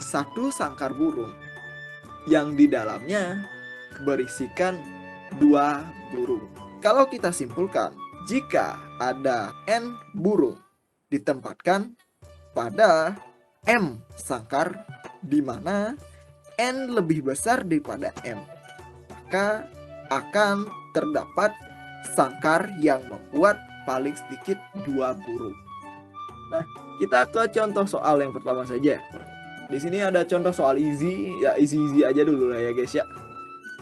satu sangkar burung yang di dalamnya berisikan 2 burung. Kalau kita simpulkan, jika ada N burung ditempatkan pada M sangkar di mana N lebih besar daripada M, maka akan terdapat sangkar yang membuat paling sedikit 2 burung. Nah, kita ke contoh soal yang pertama saja. Di sini ada contoh soal easy, ya easy aja dulu lah ya guys ya.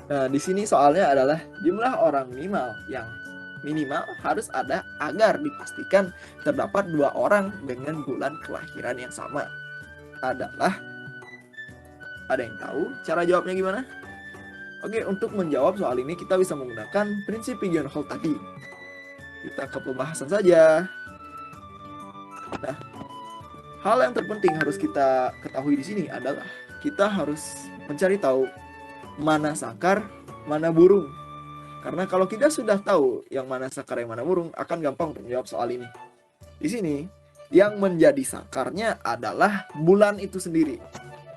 Nah, di sini soalnya adalah jumlah orang minimal harus ada agar dipastikan terdapat 2 orang dengan bulan kelahiran yang sama. Adalah, ada yang tahu cara jawabnya gimana? Oke, untuk menjawab soal ini kita bisa menggunakan prinsip pigeonhole tadi. Kita ke pembahasan saja. Nah, hal yang terpenting harus kita ketahui di sini adalah kita harus mencari tahu mana sangkar, mana burung. Karena kalau kita sudah tahu yang mana sangkar, yang mana burung, akan gampang untuk menjawab soal ini. Di sini, yang menjadi sangkarnya adalah bulan itu sendiri.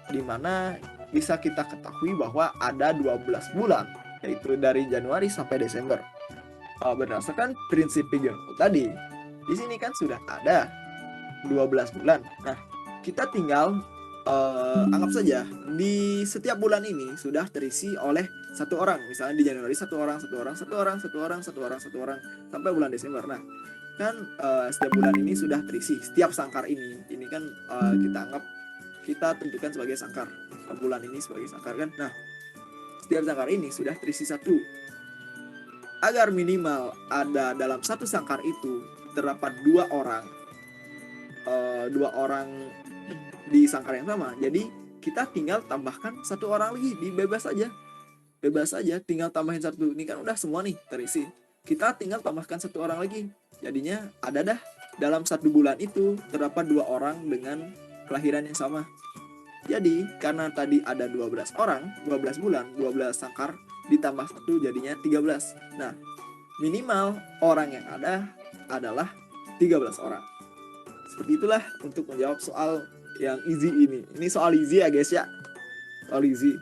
Di mana bisa kita ketahui bahwa ada 12 bulan, yaitu dari Januari sampai Desember. Berdasarkan prinsip pigeonhole tadi, di sini kan sudah ada 12 bulan. Nah, kita tinggal anggap saja di setiap bulan ini sudah terisi oleh satu orang. Misalnya di Januari satu orang sampai bulan Desember. Nah, kan setiap bulan ini sudah terisi setiap sangkar ini. Ini kan kita tentukan sebagai sangkar. Bulan ini sebagai sangkar kan. Nah, setiap sangkar ini sudah terisi satu. Agar minimal ada dalam satu sangkar itu terdapat 2 orang. 2 orang di sangkar yang sama. Jadi kita tinggal tambahkan 1 orang lagi, bebas aja tinggal tambahin 1. Ini kan udah semua nih terisi. Kita tinggal tambahkan 1 orang lagi. Jadinya ada dah dalam 1 bulan itu terdapat 2 orang dengan kelahiran yang sama. Jadi karena tadi ada 12 orang, 12 bulan, 12 sangkar ditambah 1 jadinya 13. Nah, minimal orang yang ada adalah 13 orang. Seperti itulah untuk menjawab soal yang easy ini. Ini soal easy ya guys ya. Soal easy.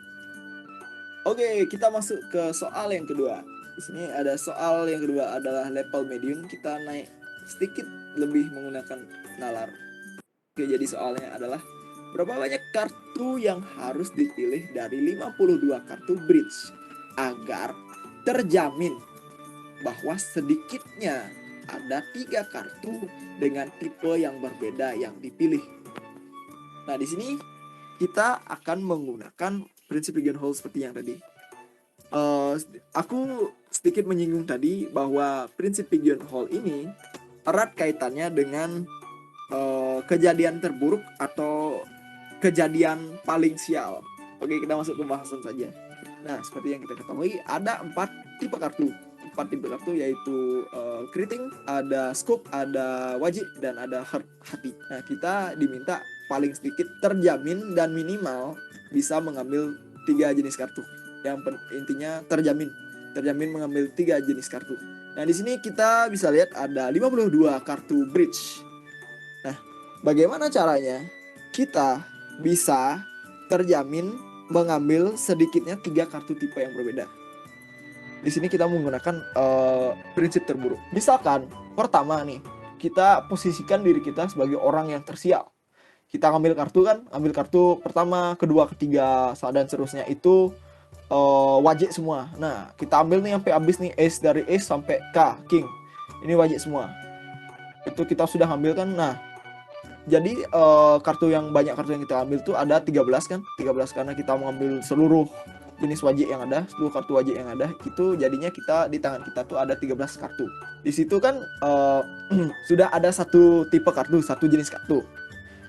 Oke, kita masuk ke soal yang kedua. Di sini ada soal yang kedua adalah level medium. Kita naik sedikit lebih menggunakan nalar. Oke, jadi soalnya adalah berapa banyak kartu yang harus dipilih dari 52 kartu bridge agar terjamin bahwa sedikitnya ada 3 kartu dengan tipe yang berbeda yang dipilih. Nah, di sini kita akan menggunakan prinsip pigeonhole seperti yang tadi. Aku sedikit menyinggung tadi bahwa prinsip pigeonhole ini erat kaitannya dengan kejadian terburuk atau kejadian paling sial. Oke, kita masuk ke bahasan saja. Nah, seperti yang kita ketahui ada 4 tipe kartu. 4 tipe kartu yaitu keriting, ada scoop, ada wajib, dan ada hati. Nah, kita diminta paling sedikit terjamin dan minimal bisa mengambil 3 jenis kartu. Yang intinya terjamin mengambil 3 jenis kartu. Nah, di sini kita bisa lihat ada 52 kartu bridge. Nah, bagaimana caranya kita bisa terjamin mengambil sedikitnya 3 kartu tipe yang berbeda? Di sini kita menggunakan prinsip terburuk. Misalkan pertama nih, kita posisikan diri kita sebagai orang yang tersial. Kita ambil kartu pertama, kedua, ketiga, dan seterusnya itu wajib semua. Nah, kita ambil nih sampai habis nih, ace dari ace sampai K, king. Ini wajib semua. Itu kita sudah ambil kan. Nah, jadi banyak kartu yang kita ambil tuh ada 13 kan. 13 karena kita mengambil seluruh jenis wajib yang ada, seluruh kartu wajib yang ada. Itu jadinya kita di tangan kita tuh ada 13 kartu. Di situ kan sudah ada satu tipe kartu, satu jenis kartu.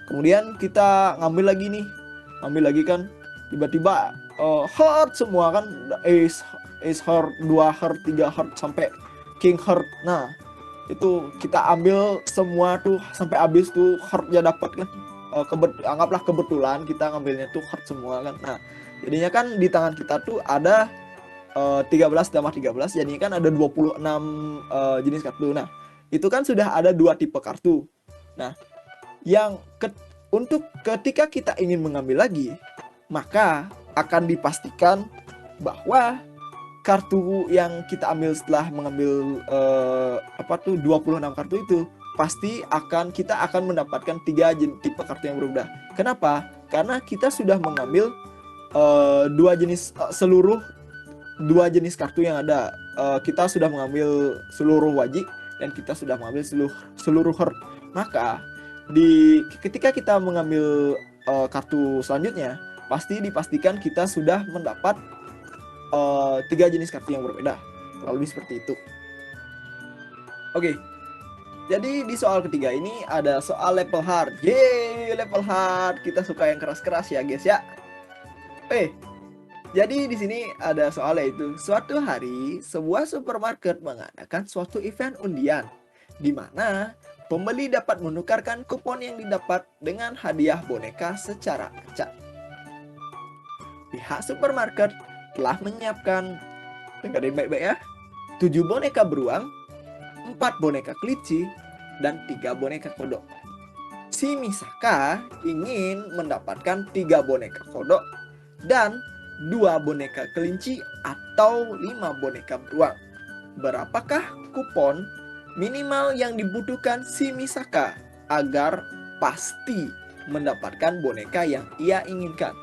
Kemudian kita ngambil lagi kan, tiba-tiba heart semua kan, ace heart, 2 heart, 3 heart sampai king heart. Nah, itu kita ambil semua tuh sampai habis tuh heartnya dapat kan. Anggaplah kebetulan kita ngambilnya tuh heart semua kan. Nah, jadinya kan di tangan kita tuh ada 13 tambah 13, jadinya kan ada 26 jenis kartu. Nah, itu kan sudah ada 2 tipe kartu. Nah, untuk ketika kita ingin mengambil lagi, maka akan dipastikan bahwa kartu yang kita ambil setelah mengambil 26 kartu itu pasti kita akan mendapatkan 3 tipe kartu yang berbeda. Kenapa? Karena kita sudah mengambil dua jenis kartu yang ada. Kita sudah mengambil seluruh wajik dan kita sudah mengambil seluruh herd. Maka ketika kita mengambil kartu selanjutnya, pasti dipastikan kita sudah mendapat 3 jenis kartu yang berbeda. Kurang lebih seperti itu. Oke. Jadi di soal ketiga ini ada soal level hard. Yeay, level hard. Kita suka yang keras-keras ya, guys ya. Jadi di sini ada soal, yaitu suatu hari sebuah supermarket mengadakan suatu event undian di mana pembeli dapat menukarkan kupon yang didapat dengan hadiah boneka secara acak. Pihak supermarket telah menyiapkan, dengerin baik-baik ya, 7 boneka beruang, 4 boneka kelinci, dan 3 boneka kodok. Si Misaka ingin mendapatkan 3 boneka kodok dan 2 boneka kelinci atau 5 boneka beruang. Berapakah kupon minimal yang dibutuhkan si Misaka agar pasti mendapatkan boneka yang ia inginkan?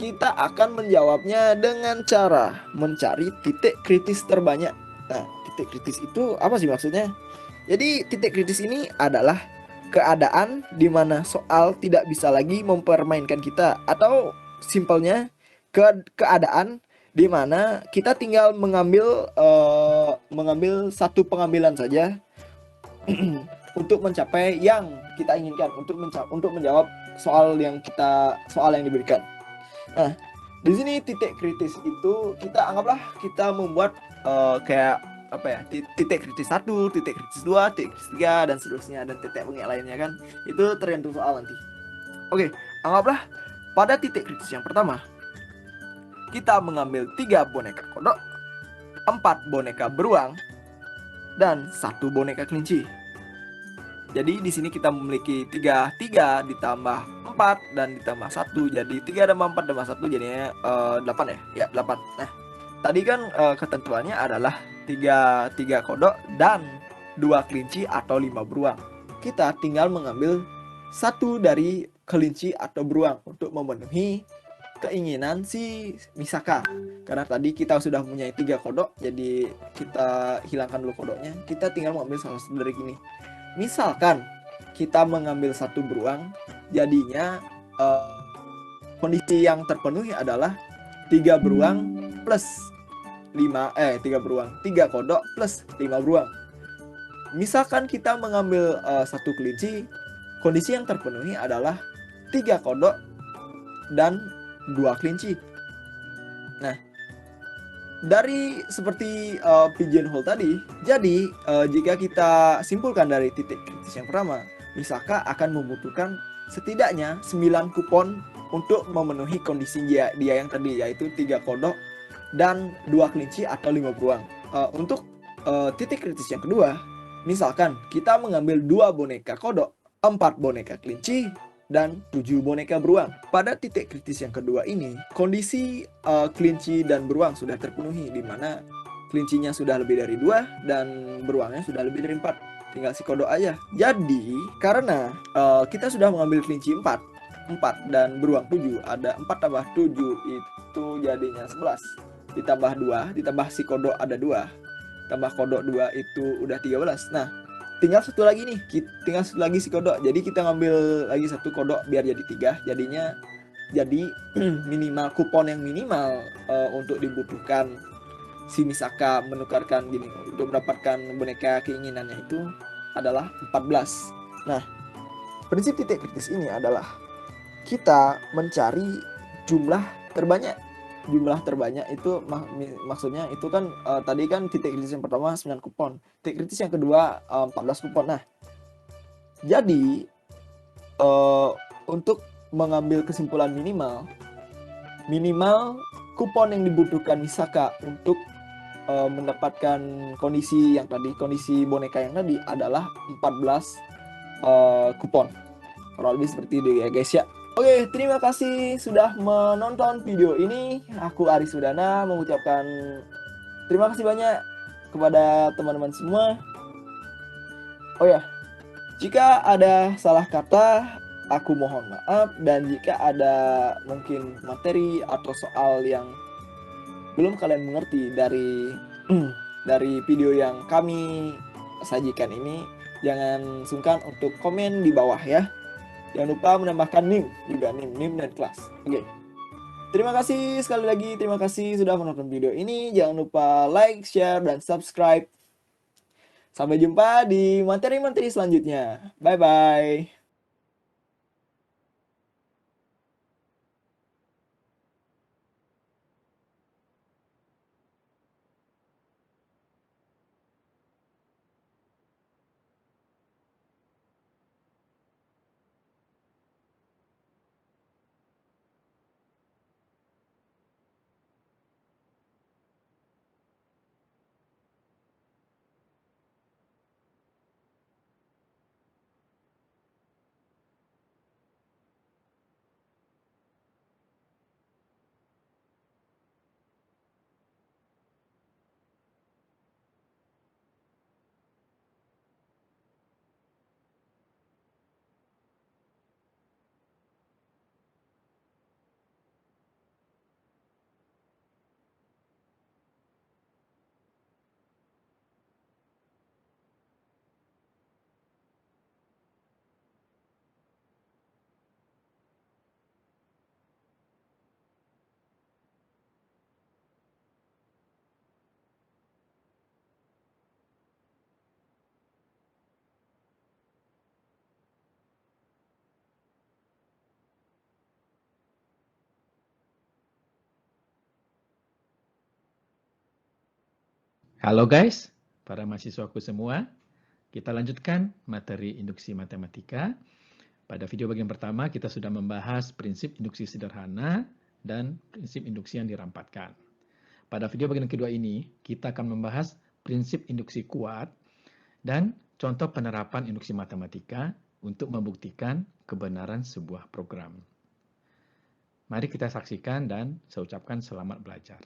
Kita akan menjawabnya dengan cara mencari titik kritis terbanyak. Nah, titik kritis itu apa sih maksudnya? Jadi titik kritis ini adalah keadaan di mana soal tidak bisa lagi mempermainkan kita, atau simpelnya keadaan di mana kita tinggal mengambil satu pengambilan saja untuk mencapai yang kita inginkan, untuk menjawab soal yang diberikan. Nah, di sini titik kritis itu anggaplah kita membuat titik kritis 1, titik kritis 2, titik kritis 3 dan seterusnya, dan titik bengek lainnya kan. Itu tergantung soal nanti. Oke, anggaplah pada titik kritis yang pertama kita mengambil 3 boneka kodok, 4 boneka beruang, dan 1 boneka kelinci. Jadi di sini kita memiliki 3 ditambah 4 dan ditambah 1, jadi 3 tambah 4 tambah 1 jadinya 8 ya? Ya, 8. Nah, tadi kan ketentuannya adalah 3 kodok dan 2 kelinci atau 5 beruang. Kita tinggal mengambil 1 dari kelinci atau beruang untuk memenuhi keinginan si Misaka. Karena tadi kita sudah mempunyai 3 kodok, jadi kita hilangkan dulu kodoknya. Kita tinggal mengambil salah satu dari ini. Misalkan kita mengambil 1 beruang, jadinya kondisi yang terpenuhi adalah 3 beruang plus 3 kodok plus 5 beruang. Misalkan kita mengambil 1 kelinci, kondisi yang terpenuhi adalah 3 kodok dan 2 kelinci. Nah, dari seperti pigeonhole tadi, jadi jika kita simpulkan dari titik kritis yang pertama, Misaka akan membutuhkan setidaknya 9 kupon untuk memenuhi kondisi dia yang tadi, yaitu 3 kodok dan 2 kelinci atau 5 beruang. Untuk titik kritis yang kedua, misalkan kita mengambil 2 boneka kodok, 4 boneka kelinci, dan 7 boneka beruang. Pada titik kritis yang kedua ini, kondisi kelinci dan beruang sudah terpenuhi, di mana kelincinya sudah lebih dari 2 dan beruangnya sudah lebih dari 4. Tinggal si kodok aja. Jadi, karena kita sudah mengambil kelinci 4 dan beruang 7, ada 4 tambah 7 itu jadinya 11. Ditambah 2, ditambah si kodok ada 2, tambah kodok 2 itu udah 13. Nah, tinggal satu lagi nih, si kodok. Jadi kita ngambil lagi 1 kodok biar jadi 3. Jadi minimal kupon yang minimal untuk dibutuhkan si Misaka menukarkan gini untuk mendapatkan boneka keinginannya itu adalah 14. Nah, prinsip titik kritis ini adalah kita mencari jumlah terbanyak. Jumlah terbanyak itu maksudnya itu kan tadi kan titik kritis yang pertama 9 kupon, titik kritis yang kedua 14 kupon. Nah, jadi untuk mengambil kesimpulan minimal kupon yang dibutuhkan Misaka untuk mendapatkan kondisi boneka yang tadi adalah 14 kupon. Kurang lebih seperti itu ya guys ya. Oke, terima kasih sudah menonton video ini. Aku Aris Sudana mengucapkan terima kasih banyak kepada teman-teman semua. Oh ya, jika ada salah kata, aku mohon maaf. Dan jika ada mungkin materi atau soal yang belum kalian mengerti dari dari video yang kami sajikan ini, jangan sungkan untuk komen di bawah ya. Jangan lupa menambahkan NIM juga, NIM dan kelas. Oke. Terima kasih sekali lagi, terima kasih sudah menonton video ini. Jangan lupa like, share, dan subscribe. Sampai jumpa di materi-materi selanjutnya. Bye-bye. Halo guys, para mahasiswaku semua. Kita lanjutkan materi induksi matematika. Pada video bagian pertama kita sudah membahas prinsip induksi sederhana dan prinsip induksi yang dirampatkan. Pada video bagian kedua ini kita akan membahas prinsip induksi kuat dan contoh penerapan induksi matematika untuk membuktikan kebenaran sebuah program. Mari kita saksikan dan saya ucapkan selamat belajar.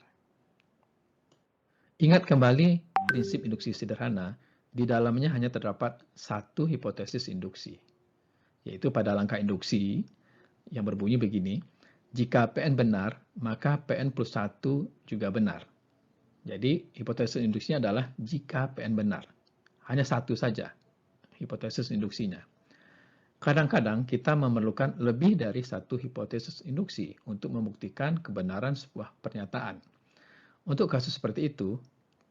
Ingat kembali prinsip induksi sederhana, di dalamnya hanya terdapat satu hipotesis induksi, yaitu pada langkah induksi yang berbunyi begini, jika Pn benar, maka Pn plus 1 juga benar. Jadi hipotesis induksinya adalah jika Pn benar. Hanya satu saja hipotesis induksinya. Kadang-kadang kita memerlukan lebih dari satu hipotesis induksi untuk membuktikan kebenaran sebuah pernyataan. Untuk kasus seperti itu,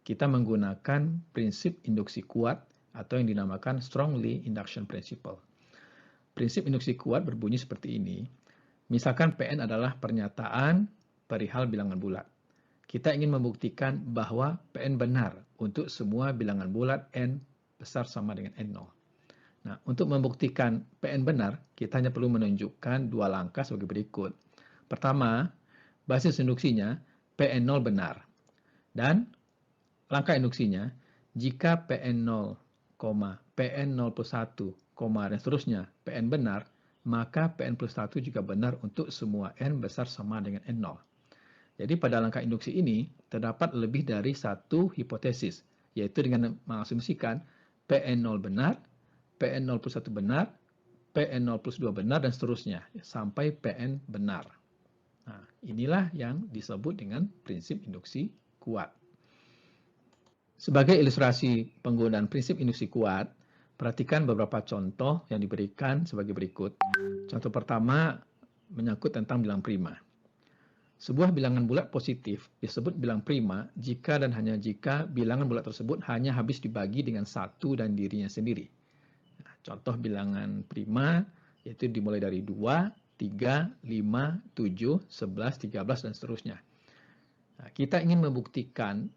kita menggunakan prinsip induksi kuat atau yang dinamakan strongly induction principle. Prinsip induksi kuat berbunyi seperti ini. Misalkan Pn adalah pernyataan perihal bilangan bulat. Kita ingin membuktikan bahwa Pn benar untuk semua bilangan bulat n besar sama dengan n0. Nah, untuk membuktikan Pn benar, kita hanya perlu menunjukkan dua langkah sebagai berikut. Pertama, basis induksinya Pn0 benar. Dan langkah induksinya, jika Pn0, Pn0 plus 1, dan seterusnya Pn benar, maka Pn plus 1 juga benar untuk semua n besar sama dengan n0. Jadi pada langkah induksi ini, terdapat lebih dari satu hipotesis, yaitu dengan mengasumsikan Pn0 benar, Pn0 plus 1 benar, Pn0 plus 2 benar, dan seterusnya, sampai Pn benar. Nah, inilah yang disebut dengan prinsip induksi kuat. Sebagai ilustrasi penggunaan prinsip induksi kuat, perhatikan beberapa contoh yang diberikan sebagai berikut. Contoh pertama menyangkut tentang bilang prima. Sebuah bilangan bulat positif disebut bilang prima jika dan hanya jika bilangan bulat tersebut hanya habis dibagi dengan satu dan dirinya sendiri. Nah, contoh bilangan prima yaitu dimulai dari 2, 3, 5, 7, 11, 13, dan seterusnya. Nah, kita ingin membuktikan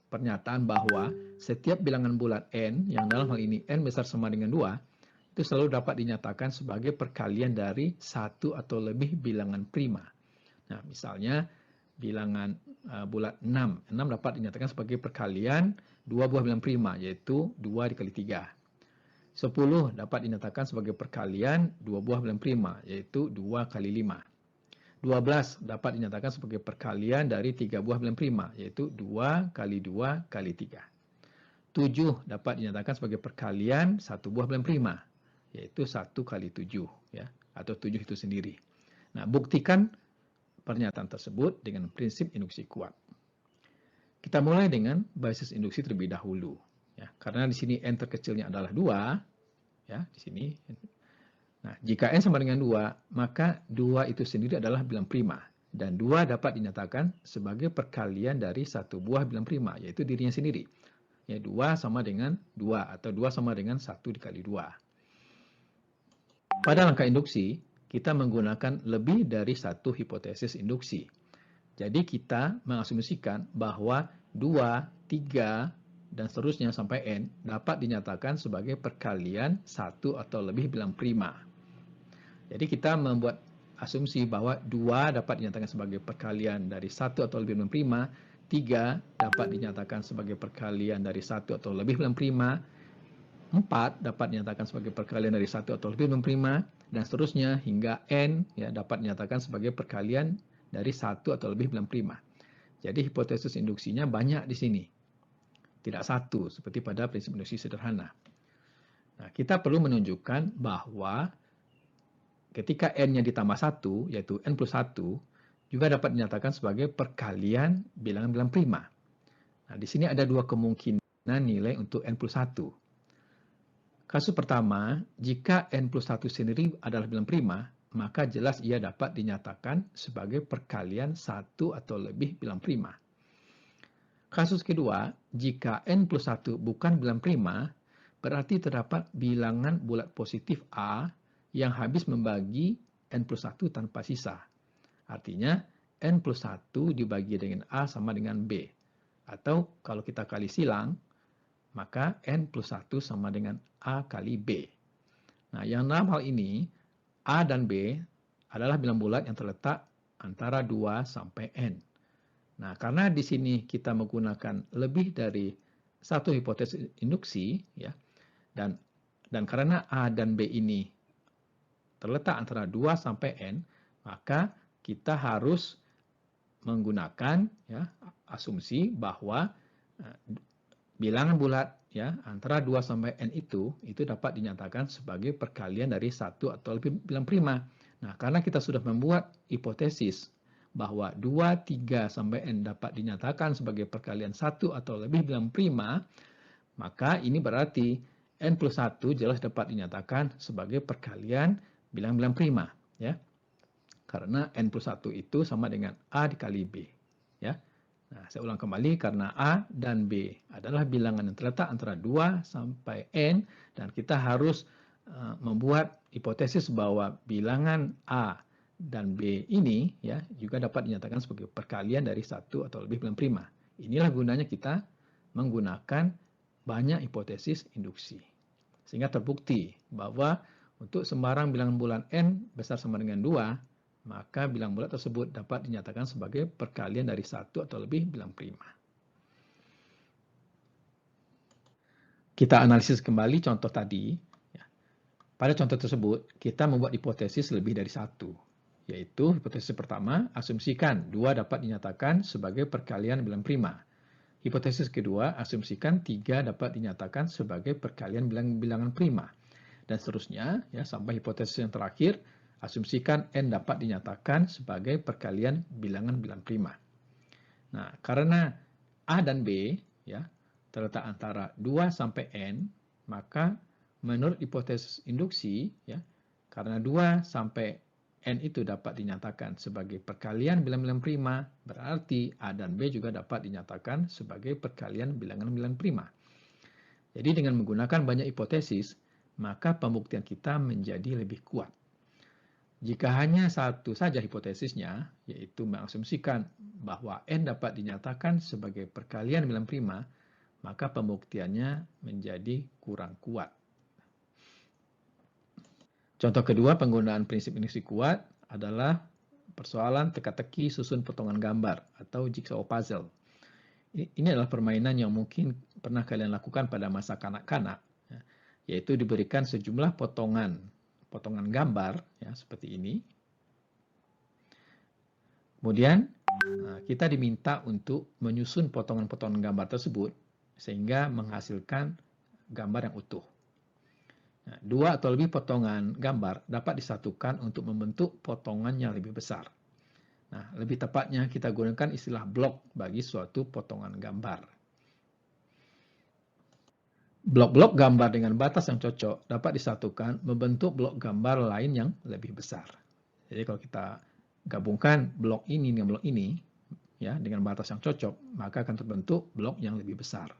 pernyataan bahwa setiap bilangan bulat n, yang dalam hal ini n besar sama dengan 2, itu selalu dapat dinyatakan sebagai perkalian dari satu atau lebih bilangan prima. Nah, misalnya bilangan bulat 6. 6 dapat dinyatakan sebagai perkalian dua buah bilangan prima, yaitu 2 dikali 3. 10 dapat dinyatakan sebagai perkalian 2 buah bilang prima, yaitu 2 kali 5. 12 dapat dinyatakan sebagai perkalian dari 3 buah bilang prima, yaitu 2 kali 2 kali 3. 7 dapat dinyatakan sebagai perkalian 1 buah bilang prima, yaitu 1 kali 7, ya, atau 7 itu sendiri. Nah, buktikan pernyataan tersebut dengan prinsip induksi kuat. Kita mulai dengan basis induksi terlebih dahulu, ya, karena di sini n terkecilnya adalah 2, ya, di sini. Nah, jika n sama dengan 2, maka 2 itu sendiri adalah bilang prima, dan 2 dapat dinyatakan sebagai perkalian dari satu buah bilang prima, yaitu dirinya sendiri. Ya, 2 sama dengan 2, atau 2 sama dengan 1 dikali 2. Pada langkah induksi, kita menggunakan lebih dari satu hipotesis induksi. Jadi kita mengasumsikan bahwa 2, 3, dan seterusnya sampai n dapat dinyatakan sebagai perkalian satu atau lebih bilang prima. Jadi kita membuat asumsi bahwa 2 dapat dinyatakan sebagai perkalian dari satu atau lebih bilang prima, 3 dapat dinyatakan sebagai perkalian dari satu atau lebih bilang prima, 4 dapat dinyatakan sebagai perkalian dari satu atau lebih bilang prima, dan seterusnya hingga n, ya, dapat dinyatakan sebagai perkalian dari satu atau lebih bilang prima. Jadi hipotesis induksinya banyak di sini, tidak satu seperti pada prinsip induksi sederhana. Nah, kita perlu menunjukkan bahwa ketika n-nya ditambah 1, yaitu n plus 1, juga dapat dinyatakan sebagai perkalian bilangan-bilangan prima. Nah, di sini ada dua kemungkinan nilai untuk n plus 1. Kasus pertama, jika n plus 1 sendiri adalah bilang prima, maka jelas ia dapat dinyatakan sebagai perkalian satu atau lebih bilang prima. Kasus kedua, jika n plus 1 bukan bilang prima, berarti terdapat bilangan bulat positif A yang habis membagi n plus 1 tanpa sisa. Artinya, n plus 1 dibagi dengan A sama dengan B. Atau kalau kita kali silang, maka n plus 1 sama dengan A kali B. Nah, yang dalam hal ini, A dan B adalah bilang bulat yang terletak antara 2 sampai n. Nah, karena di sini kita menggunakan lebih dari satu hipotesis induksi, ya, dan karena A dan B ini terletak antara 2 sampai n, maka kita harus menggunakan, ya, asumsi bahwa bilangan bulat, ya, antara 2 sampai n itu dapat dinyatakan sebagai perkalian dari satu atau lebih bilang prima. Nah, karena kita sudah membuat hipotesis bahwa 2, 3 sampai n dapat dinyatakan sebagai perkalian satu atau lebih bilang prima, maka ini berarti n plus 1 jelas dapat dinyatakan sebagai perkalian bilang-bilang prima, ya. Karena n plus 1 itu sama dengan A dikali B, ya. Nah, saya ulang kembali, karena A dan B adalah bilangan yang terletak antara 2 sampai n, dan kita harus membuat hipotesis bahwa bilangan A dan B ini, ya, juga dapat dinyatakan sebagai perkalian dari satu atau lebih bilang prima. Inilah gunanya kita menggunakan banyak hipotesis induksi. Sehingga terbukti bahwa untuk sembarang bilangan bulat n besar sama dengan 2, maka bilangan bulat tersebut dapat dinyatakan sebagai perkalian dari satu atau lebih bilang prima. Kita analisis kembali contoh tadi. Pada contoh tersebut, kita membuat hipotesis lebih dari satu, yaitu hipotesis pertama, asumsikan 2 dapat dinyatakan sebagai perkalian bilang prima. Hipotesis kedua, asumsikan 3 dapat dinyatakan sebagai perkalian bilangan prima. Dan seterusnya, ya, sampai hipotesis yang terakhir, asumsikan n dapat dinyatakan sebagai perkalian bilangan prima. Nah, karena A dan B, ya, terletak antara 2 sampai n, maka menurut hipotesis induksi, ya, karena 2 sampai n itu dapat dinyatakan sebagai perkalian bilangan prima, berarti A dan B juga dapat dinyatakan sebagai perkalian bilangan prima. Jadi dengan menggunakan banyak hipotesis, maka pembuktian kita menjadi lebih kuat. Jika hanya satu saja hipotesisnya, yaitu mengasumsikan bahwa n dapat dinyatakan sebagai perkalian bilangan prima, maka pembuktiannya menjadi kurang kuat. Contoh kedua penggunaan prinsip induksi kuat adalah persoalan teka-teki susun potongan gambar atau jigsaw puzzle. Ini adalah permainan yang mungkin pernah kalian lakukan pada masa kanak-kanak, yaitu diberikan sejumlah potongan gambar ya seperti ini. Kemudian kita diminta untuk menyusun potongan-potongan gambar tersebut sehingga menghasilkan gambar yang utuh. Nah, 2 atau lebih potongan gambar dapat disatukan untuk membentuk potongan yang lebih besar. Nah, lebih tepatnya kita gunakan istilah blok bagi suatu potongan gambar. Blok-blok gambar dengan batas yang cocok dapat disatukan membentuk blok gambar lain yang lebih besar. Jadi kalau kita gabungkan blok ini dengan blok ini, ya dengan batas yang cocok, maka akan terbentuk blok yang lebih besar.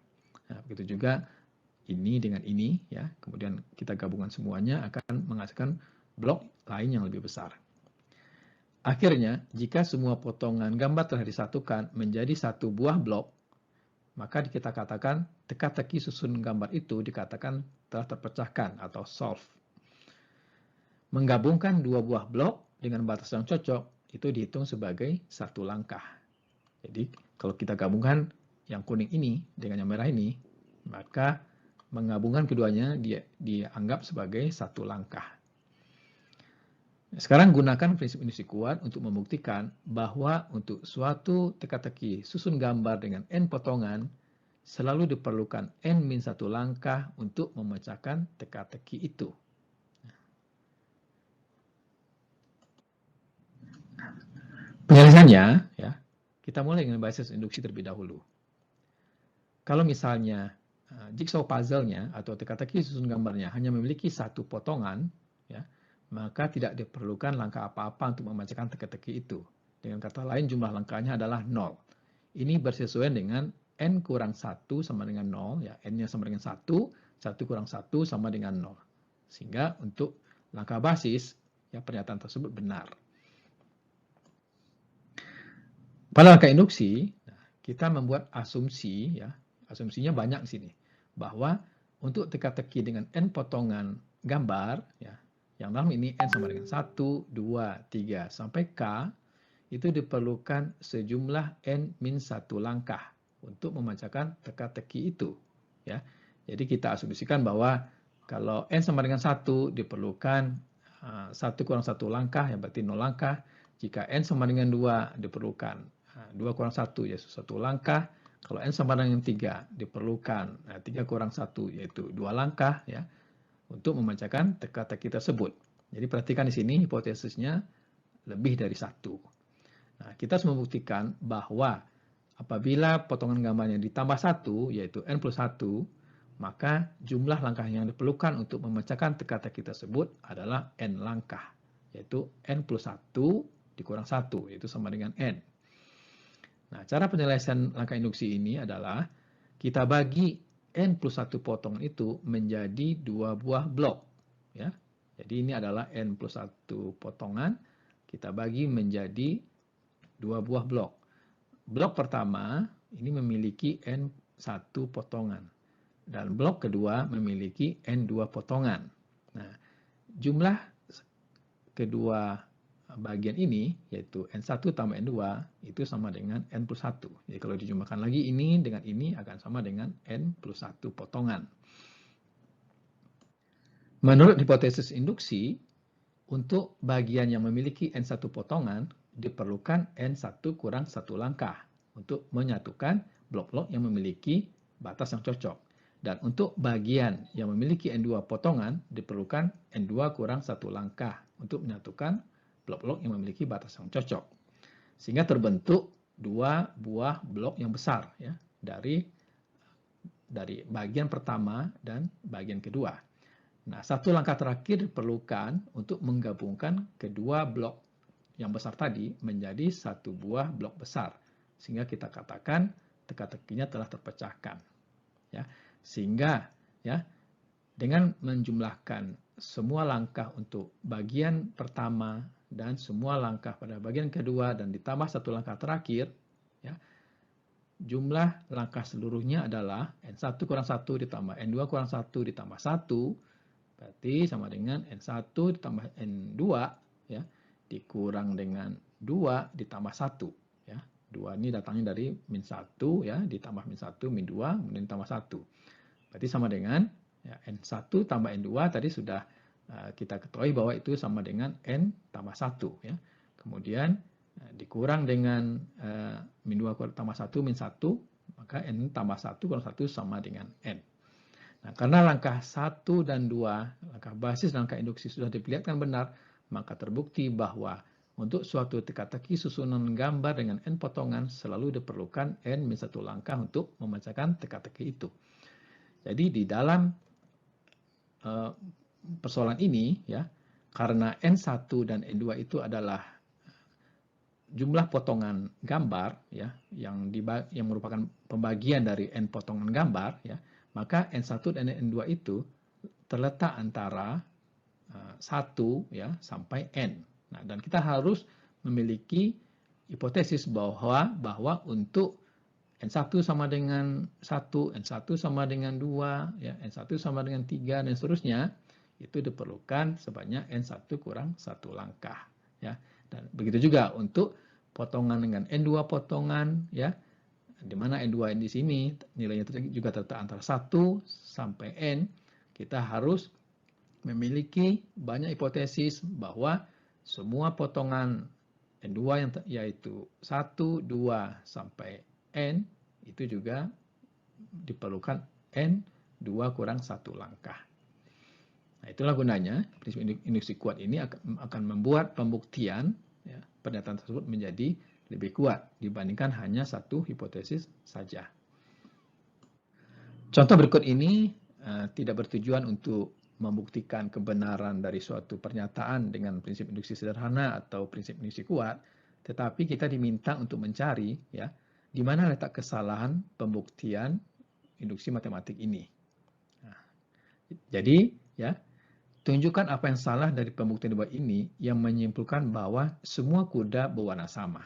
Nah, begitu juga ini dengan ini, ya. Kemudian kita gabungkan semuanya akan menghasilkan blok lain yang lebih besar. Akhirnya, jika semua potongan gambar telah disatukan menjadi satu buah blok, maka kita katakan teka-teki susun gambar itu dikatakan telah terpecahkan atau solve. Menggabungkan 2 buah blok dengan batas yang cocok itu dihitung sebagai satu langkah. Jadi kalau kita gabungkan yang kuning ini dengan yang merah ini, maka menggabungkan keduanya dianggap sebagai satu langkah. Sekarang gunakan prinsip induksi kuat untuk membuktikan bahwa untuk suatu teka-teki susun gambar dengan n potongan selalu diperlukan n-1 langkah untuk memecahkan teka-teki itu. Penyelesaiannya, ya, kita mulai dengan basis induksi terlebih dahulu. Kalau misalnya jigsaw puzzle-nya atau teka-teki susun gambarnya hanya memiliki satu potongan, ya, maka tidak diperlukan langkah apa-apa untuk memecahkan teka-teki itu. Dengan kata lain, jumlah langkahnya adalah 0. Ini bersesuaian dengan n kurang 1 sama dengan 0. Ya, n-nya sama dengan 1, 1 kurang 1 sama dengan 0. Sehingga untuk langkah basis, ya, pernyataan tersebut benar. Pada langkah induksi, kita membuat asumsi, ya, asumsinya banyak di sini, bahwa untuk teka-teki dengan n potongan gambar, ya, yang dalam ini n sama dengan 1, 2, 3, sampai k, itu diperlukan sejumlah n-1 langkah untuk memecahkan teka-teki itu. Ya. Jadi kita asumsikan bahwa kalau n sama dengan 1 diperlukan 1 kurang 1 langkah, ya berarti 0 langkah. Jika n sama dengan 2 diperlukan 2 kurang 1, yaitu 1 langkah. Kalau n sama dengan 3 diperlukan 3 kurang 1, yaitu 2 langkah, ya, untuk memecahkan teka-teki tersebut. Jadi perhatikan di sini hipotesisnya lebih dari 1. Nah, kita harus membuktikan bahwa apabila potongan gambarnya ditambah 1, yaitu n+1, maka jumlah langkah yang diperlukan untuk memecahkan teka-teki tersebut adalah n langkah, yaitu n+1 dikurang 1, yaitu sama dengan n. Nah, cara penyelesaian langkah induksi ini adalah kita bagi n+1 potongan itu menjadi 2 buah blok. Ya. Jadi ini adalah n+1 potongan, kita bagi menjadi 2 buah blok. Blok pertama ini memiliki n1 potongan. Dan blok kedua memiliki n2 potongan. Nah, jumlah kedua bagian ini, yaitu n1 tambah n2, itu sama dengan n+1. Jadi kalau dijumlahkan lagi ini dengan ini akan sama dengan n+1 potongan. Menurut hipotesis induksi, untuk bagian yang memiliki n1 potongan, diperlukan n1 kurang 1 langkah untuk menyatukan blok-blok yang memiliki batas yang cocok. Dan untuk bagian yang memiliki n2 potongan, diperlukan n2 kurang 1 langkah untuk menyatukan blok-blok yang memiliki batas yang cocok. Sehingga terbentuk 2 buah blok yang besar, ya, dari bagian pertama dan bagian kedua. Nah, satu langkah terakhir diperlukan untuk menggabungkan kedua blok yang besar tadi menjadi satu buah blok besar. Sehingga kita katakan teka-tekinya telah terpecahkan. Ya. Sehingga, ya, dengan menjumlahkan semua langkah untuk bagian pertama dan semua langkah pada bagian kedua dan ditambah satu langkah terakhir, ya, jumlah langkah seluruhnya adalah n1 kurang 1 ditambah n2 kurang 1 ditambah 1, berarti sama dengan n1 ditambah n2, ya, dikurang dengan 2 ditambah 1. Ya. 2 ini datangnya dari -1, ya, ditambah -1, -2, kemudian ditambah 1. Berarti sama dengan, Ya, N1 tambah N2 tadi sudah kita ketahui bahwa itu sama dengan N tambah 1. Ya. Kemudian dikurang dengan min 2 tambah 1 min 1, maka N tambah 1 kurang 1 sama dengan N. Nah, karena langkah 1 dan 2, langkah basis dan langkah induksi sudah diperlihatkan benar, maka terbukti bahwa untuk suatu teka-teki susunan gambar dengan N potongan selalu diperlukan N min 1 langkah untuk memecahkan teka-teki itu. Jadi di dalam persoalan ini, ya, karena N1 dan N2 itu adalah jumlah potongan gambar, ya, yang merupakan pembagian dari N potongan gambar, ya, maka N1 dan N2 itu terletak antara 1 ya, sampai N. Nah, dan kita harus memiliki hipotesis bahwa untuk N1 sama dengan 1, N1 sama dengan 2, ya, N1 sama dengan 3, dan seterusnya, itu diperlukan sebanyak N1 kurang 1 langkah. Ya. Dan begitu juga untuk potongan dengan N2 potongan, ya, di mana N2 di sini nilainya juga terletak antara 1 sampai N, kita harus memiliki banyak hipotesis bahwa semua potongan N2 yaitu 1, 2, sampai N itu juga diperlukan N2 kurang 1 langkah. Nah, itulah gunanya prinsip induksi kuat ini akan membuat pembuktian, ya, pernyataan tersebut menjadi lebih kuat dibandingkan hanya satu hipotesis saja. Contoh berikut ini tidak bertujuan untuk membuktikan kebenaran dari suatu pernyataan dengan prinsip induksi sederhana atau prinsip induksi kuat, tetapi kita diminta untuk mencari, ya, di mana letak kesalahan pembuktian induksi matematik ini. Nah, jadi, ya, tunjukkan apa yang salah dari pembuktian debat ini yang menyimpulkan bahwa semua kuda berwarna sama.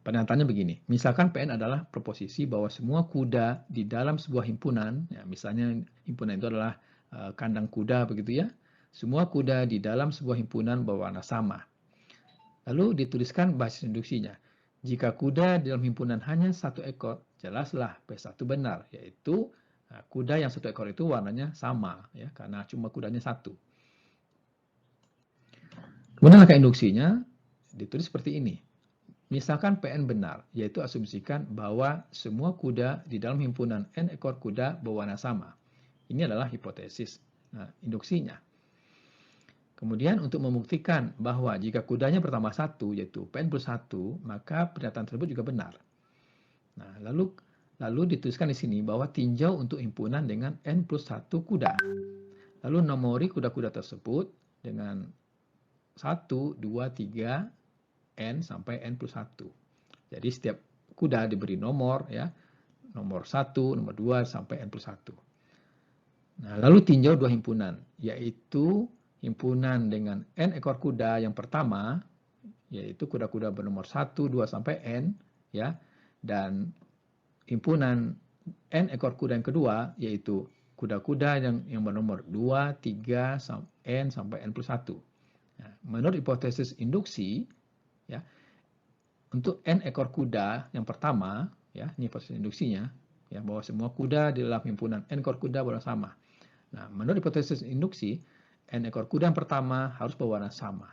Pernyataannya begini, misalkan PN adalah proposisi bahwa semua kuda di dalam sebuah himpunan, ya, misalnya himpunan itu adalah kandang kuda begitu ya, semua kuda di dalam sebuah himpunan berwarna sama. Lalu dituliskan basis induksinya. Jika kuda di dalam himpunan hanya satu ekor, jelaslah P1 benar, yaitu kuda yang satu ekor itu warnanya sama, ya, karena cuma kudanya satu. Kemudian langkah induksinya ditulis seperti ini. Misalkan PN benar, yaitu asumsikan bahwa semua kuda di dalam himpunan N ekor kuda berwarna sama. Ini adalah hipotesis induksinya. Kemudian untuk membuktikan bahwa jika kudanya bertambah 1, yaitu PN plus 1, maka pernyataan tersebut juga benar. Nah, lalu dituliskan di sini bahwa tinjau untuk himpunan dengan N plus 1 kuda. Lalu nomori kuda-kuda tersebut dengan 1, 2, 3, N sampai N plus 1. Jadi setiap kuda diberi nomor, ya, nomor 1, nomor 2, sampai N plus 1. Nah, lalu tinjau dua himpunan, yaitu himpunan dengan N ekor kuda yang pertama, yaitu kuda-kuda bernomor 1, 2, sampai N, ya, dan himpunan N ekor kuda yang kedua, yaitu kuda-kuda yang bernomor 2, 3, N sampai N plus 1. Nah, menurut hipotesis induksi, ya, untuk N ekor kuda yang pertama, ya, ini hipotesis induksinya, ya, bahwa semua kuda di dalam himpunan N ekor kuda berwarna sama. Nah, menurut hipotesis induksi, N ekor kuda yang pertama harus berwarna sama.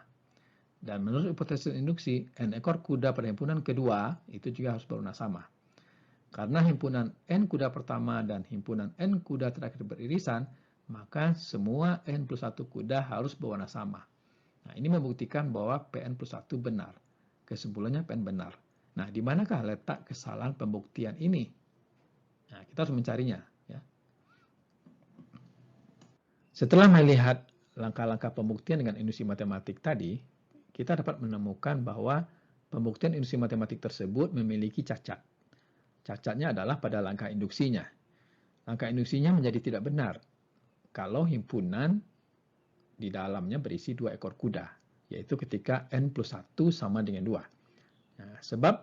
Dan menurut hipotesis induksi, N ekor kuda pada himpunan kedua itu juga harus berwarna sama. Karena himpunan N kuda pertama dan himpunan N kuda terakhir beririsan, maka semua N plus 1 kuda harus berwarna sama. Nah, ini membuktikan bahwa PN plus 1 benar. Kesimpulannya PN benar. Nah, di manakah letak kesalahan pembuktian ini? Nah, kita harus mencarinya. Ya. Setelah melihat langkah-langkah pembuktian dengan induksi matematik tadi, kita dapat menemukan bahwa pembuktian induksi matematik tersebut memiliki cacat. Cacatnya adalah pada langkah induksinya. Langkah induksinya menjadi tidak benar kalau himpunan di dalamnya berisi 2 ekor kuda, yaitu ketika N plus 1 sama dengan 2. Nah, sebab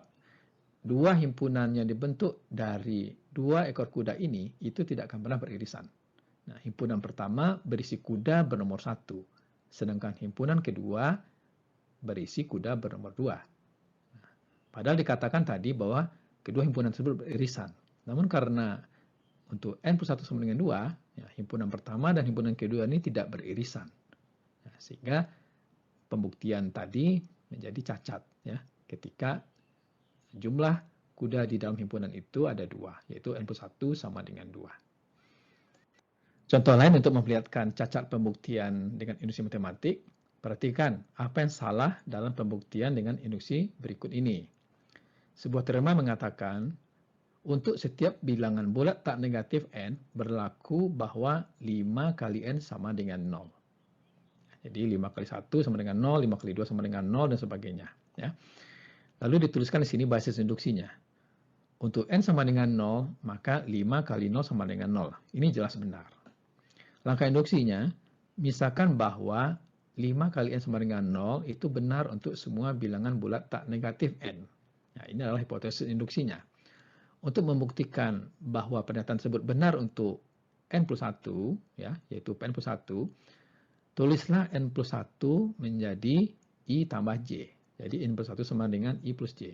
dua himpunan yang dibentuk dari 2 ekor kuda ini itu tidak akan pernah beririsan. Nah, himpunan pertama berisi kuda bernomor 1, sedangkan himpunan kedua berisi kuda bernomor 2. Padahal dikatakan tadi bahwa kedua himpunan tersebut beririsan. Namun karena untuk n plus 1 sama dengan 2, ya, himpunan pertama dan himpunan kedua ini tidak beririsan. Ya, sehingga pembuktian tadi menjadi cacat, ya, ketika jumlah kuda di dalam himpunan itu ada 2, yaitu n plus 1 sama dengan 2. Contoh lain untuk memperlihatkan cacat pembuktian dengan induksi matematik, perhatikan apa yang salah dalam pembuktian dengan induksi berikut ini. Sebuah teorema mengatakan, untuk setiap bilangan bulat tak negatif n, berlaku bahwa 5 kali n sama dengan 0. Jadi 5 kali 1 sama dengan 0, 5 kali 2 sama dengan 0, dan sebagainya. Ya. Lalu dituliskan di sini basis induksinya. Untuk n sama dengan 0, maka 5 kali 0 sama dengan 0. Ini jelas benar. Langkah induksinya, misalkan bahwa 5 kali n sama dengan 0 itu benar untuk semua bilangan bulat tak negatif n. Nah, ini adalah hipotesis induksinya. Untuk membuktikan bahwa pernyataan tersebut benar untuk n plus 1, ya, yaitu n plus 1, tulislah n plus 1 menjadi I tambah J. Jadi n plus 1 sama dengan I plus J.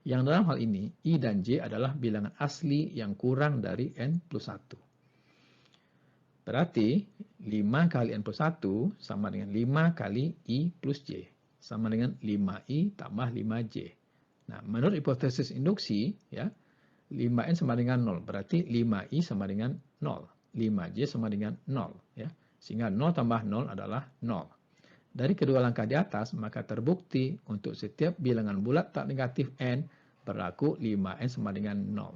Yang dalam hal ini, I dan J adalah bilangan asli yang kurang dari n plus 1. Berarti 5 kali n plus 1 sama dengan 5 kali I plus J. Sama dengan 5I tambah 5J. Nah, menurut hipotesis induksi, ya, 5n sama dengan 0. Berarti 5i sama dengan 0. 5j sama dengan 0. Ya. Sehingga 0 tambah 0 adalah 0. Dari kedua langkah di atas, maka terbukti untuk setiap bilangan bulat tak negatif n, berlaku 5n sama dengan 0.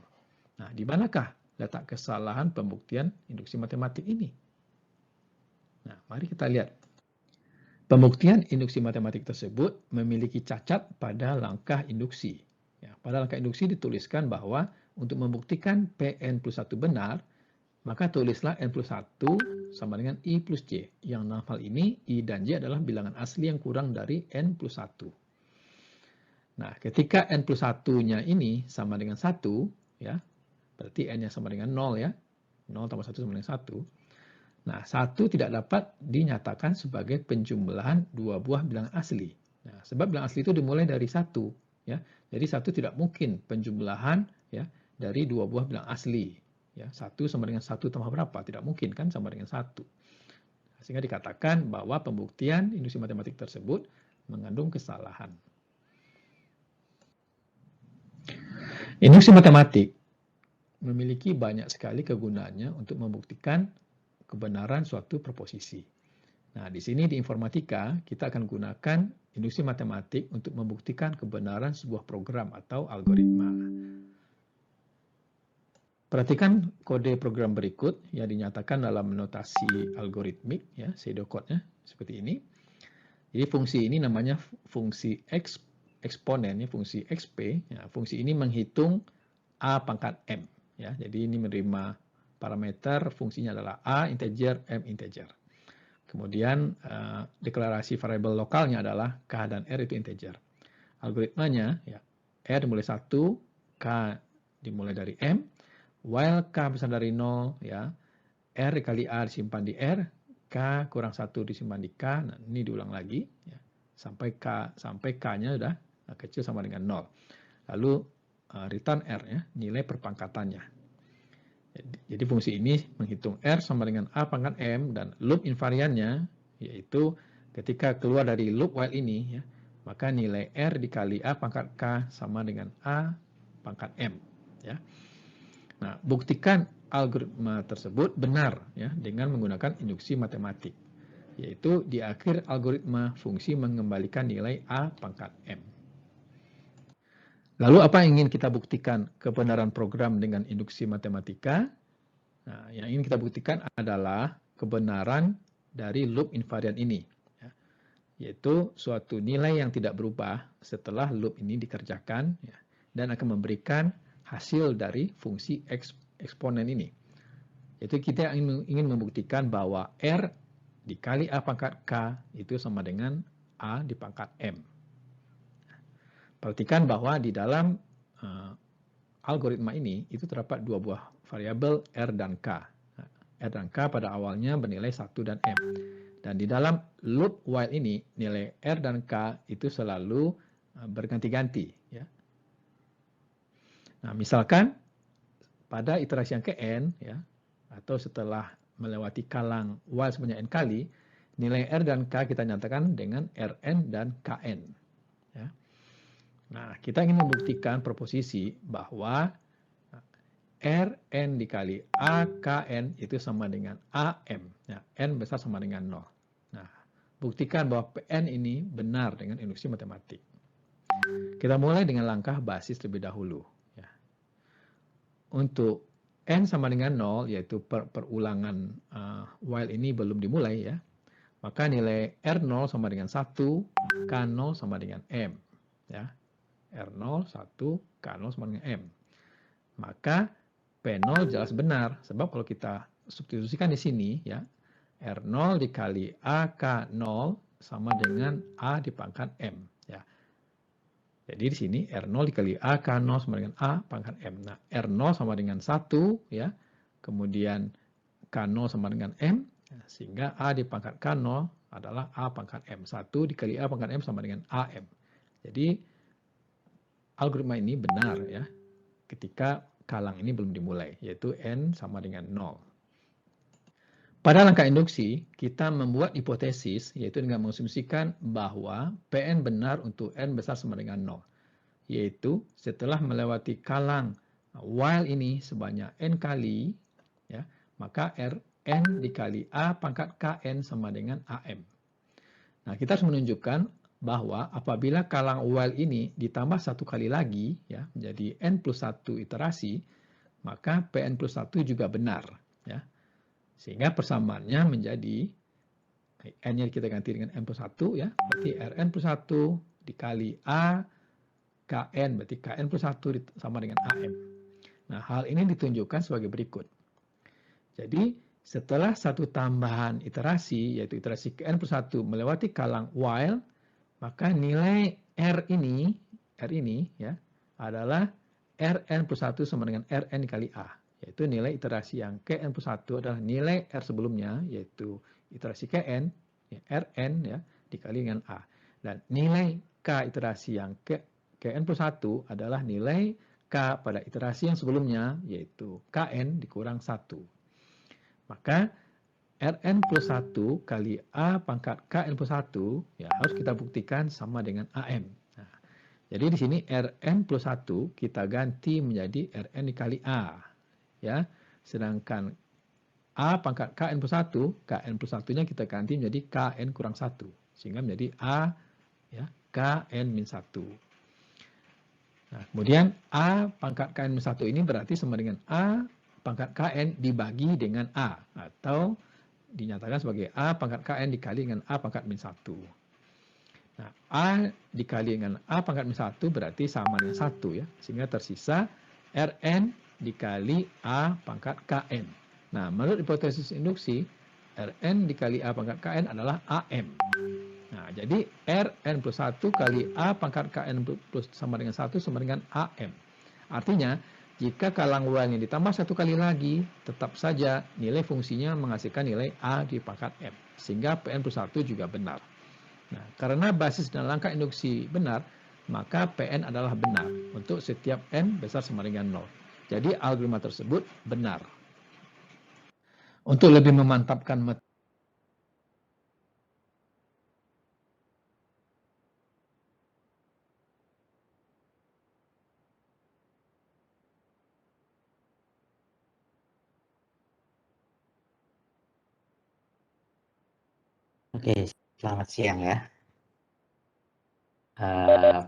Nah, di manakah letak kesalahan pembuktian induksi matematik ini? Nah, mari kita lihat. Pembuktian induksi matematik tersebut memiliki cacat pada langkah induksi. Ya, pada langkah induksi dituliskan bahwa untuk membuktikan Pn plus 1 benar, maka tulislah n plus 1 sama dengan I plus J. Yang dalam hal ini, I dan J adalah bilangan asli yang kurang dari n plus 1. Nah, ketika n plus 1-nya ini sama dengan 1, ya, berarti n-nya sama dengan 0, ya. 0 tambah 1 sama dengan 1. Nah, 1 tidak dapat dinyatakan sebagai penjumlahan dua buah bilangan asli. Nah, sebab bilangan asli itu dimulai dari 1. Ya. Jadi 1 tidak mungkin penjumlahan, ya, dari dua buah bilangan asli. Ya, 1 sama dengan 1 tambah berapa? Tidak mungkin kan sama dengan 1. Sehingga dikatakan bahwa pembuktian induksi matematik tersebut mengandung kesalahan. Induksi matematik memiliki banyak sekali kegunaannya untuk membuktikan kebenaran suatu proposisi. Nah, di sini di informatika kita akan gunakan induksi matematik untuk membuktikan kebenaran sebuah program atau algoritma. Perhatikan kode program berikut yang dinyatakan dalam notasi algoritmik, ya, pseudocode-nya seperti ini. Jadi fungsi ini namanya fungsi eksponen, ya, fungsi XP. Ya, fungsi ini menghitung A pangkat M. Ya, jadi ini menerima parameter, fungsinya adalah A integer, M integer. Kemudian deklarasi variabel lokalnya adalah K dan R itu integer. Algoritmanya, ya, R dimulai 1, K dimulai dari M, while K besar dari 0, ya, R dikali A disimpan di R, K kurang 1 disimpan di K, nah ini diulang lagi, ya, sampai K-nya sudah kecil sama dengan 0. Lalu return R, ya, nilai perpangkatannya. Jadi fungsi ini menghitung R sama dengan A pangkat M, dan loop invariannya yaitu ketika keluar dari loop while ini, ya, maka nilai R dikali A pangkat K sama dengan A pangkat M. Ya. Nah, buktikan algoritma tersebut benar, ya, dengan menggunakan induksi matematik, yaitu di akhir algoritma fungsi mengembalikan nilai A pangkat M. Lalu apa yang ingin kita buktikan kebenaran program dengan induksi matematika? Nah, yang ingin kita buktikan adalah kebenaran dari loop invariant ini, ya, yaitu suatu nilai yang tidak berubah setelah loop ini dikerjakan, ya, dan akan memberikan hasil dari fungsi eksponen ini. Yaitu kita ingin membuktikan bahwa R dikali A pangkat K itu sama dengan A di pangkat M. Perhatikan bahwa di dalam algoritma ini itu terdapat dua buah variabel R dan K. R dan K pada awalnya bernilai 1 dan M. Dan di dalam loop while ini nilai R dan K itu selalu berganti-ganti. Ya. Nah, misalkan pada iterasi yang ke n ya, atau setelah melewati kalang while sebanyak n kali, nilai R dan K kita nyatakan dengan Rn dan Kn. Ya. Nah, kita ingin membuktikan proposisi bahwa Rn dikali AKN itu sama dengan AM. Ya, N besar sama dengan 0. Nah, buktikan bahwa Pn ini benar dengan induksi matematik. Kita mulai dengan langkah basis terlebih dahulu. Ya. Untuk N sama dengan 0, yaitu perulangan while ini belum dimulai, ya, maka nilai R0 sama dengan 1, K0 sama dengan M. Ya. R0, 1, K0 sama dengan M. Maka P0 jelas benar, sebab kalau kita substitusikan di sini, ya, R0 dikali AK0 sama dengan A dipangkat M. Ya. Jadi di sini R0 dikali A, K0 sama dengan A pangkat M. Nah, R0 sama dengan 1, ya. Kemudian K0 sama dengan M, ya, sehingga A dipangkat K0 adalah A pangkat M. 1 dikali A pangkat M sama dengan AM. Jadi, algoritma ini benar, ya, ketika kalang ini belum dimulai, yaitu N sama dengan 0. Pada langkah induksi, kita membuat hipotesis, yaitu dengan mengasumsikan bahwa Pn benar untuk N besar sama dengan 0. Yaitu setelah melewati kalang while ini sebanyak n kali, ya, maka Rn dikali A pangkat Kn sama dengan AM. Nah, kita harus menunjukkan bahwa apabila kalang while ini ditambah satu kali lagi, ya, menjadi n plus 1 iterasi, maka Pn plus 1 juga benar. Ya. Sehingga persamaannya menjadi n-nya kita ganti dengan n plus 1, ya, berarti Rn plus 1 dikali A Kn, berarti Kn plus 1 sama dengan AM. Nah, hal ini ditunjukkan sebagai berikut. Jadi, setelah satu tambahan iterasi, yaitu iterasi Kn plus 1 melewati kalang while, maka nilai R ini ya, adalah Rn plus 1 sama dengan Rn dikali A. Yaitu nilai iterasi yang Kn plus 1 adalah nilai R sebelumnya, yaitu iterasi Kn, ya, Rn, ya, dikali dengan A. Dan nilai K iterasi yang Kn plus 1 adalah nilai K pada iterasi yang sebelumnya, yaitu Kn dikurang 1. Maka Rn plus 1 kali A pangkat Kn plus 1, ya, harus kita buktikan sama dengan AM. Nah, jadi di sini Rn plus 1 kita ganti menjadi Rn dikali A. Ya. Sedangkan A pangkat Kn plus 1, Kn plus 1-nya kita ganti menjadi Kn kurang 1. Sehingga menjadi A, ya, Kn min 1. Nah, kemudian A pangkat Kn min 1 ini berarti sama dengan A pangkat Kn dibagi dengan A. Atau dinyatakan sebagai A pangkat Kn dikali dengan A pangkat min 1. Nah, A dikali dengan A pangkat min 1 berarti sama dengan 1, ya. Sehingga tersisa Rn dikali A pangkat Kn. Nah, menurut hipotesis induksi, Rn dikali A pangkat Kn adalah AM. Nah, jadi Rn plus 1 kali A pangkat Kn plus sama dengan 1 sama dengan AM. Artinya, jika kalang while-nya ditambah satu kali lagi, tetap saja nilai fungsinya menghasilkan nilai A di pangkat M. Sehingga Pn plus 1 juga benar. Nah, karena basis dan langkah induksi benar, maka Pn adalah benar untuk setiap N besar sama dengan 0. Jadi, algoritma tersebut benar. Untuk lebih memantapkan Oke, selamat siang, ya.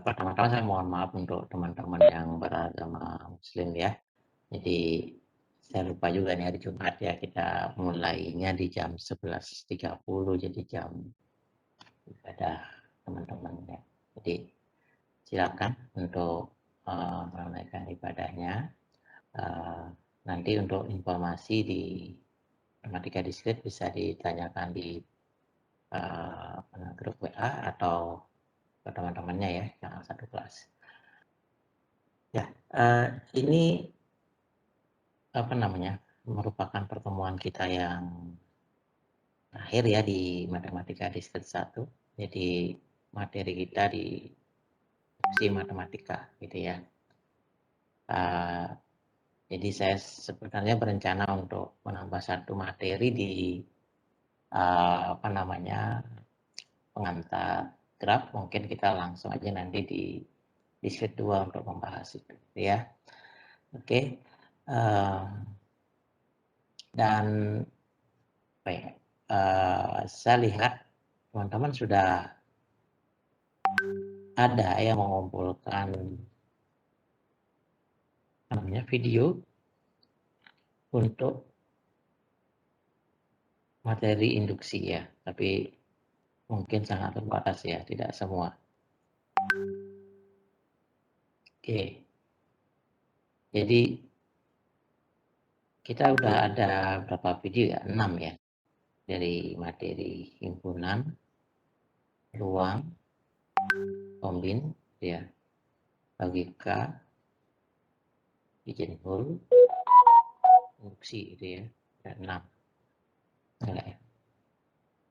Pertama-tama saya mohon maaf untuk teman-teman yang beragama Muslim, ya. Jadi saya lupa juga nih hari Jumat, ya, kita mulainya di jam 11.30, jadi jam ibadah teman-teman, ya. Jadi silakan untuk menunaikan ibadahnya. Nanti untuk informasi di Matematika Diskret bisa ditanyakan di grup WA atau ke teman-temannya, ya, yang satu kelas. Ya, ini apa namanya, merupakan pertemuan kita yang terakhir, ya, di Matematika Diskret 1. Jadi materi kita di opsi matematika, gitu, ya. Jadi saya sebenarnya berencana untuk menambah satu materi di pengantar draft. Mungkin kita langsung aja nanti di slide 2 untuk membahas itu ya. Oke. Dan saya lihat teman-teman sudah ada yang mengumpulkan video untuk materi induksi ya, tapi mungkin sangat terbatas ya, tidak semua. Oke, jadi kita udah ada berapa video ya? 6 ya, dari materi himpunan, ruang, kombin, ya, logika, bikin hul, induksi itu ya, ada 6. Enggak ya?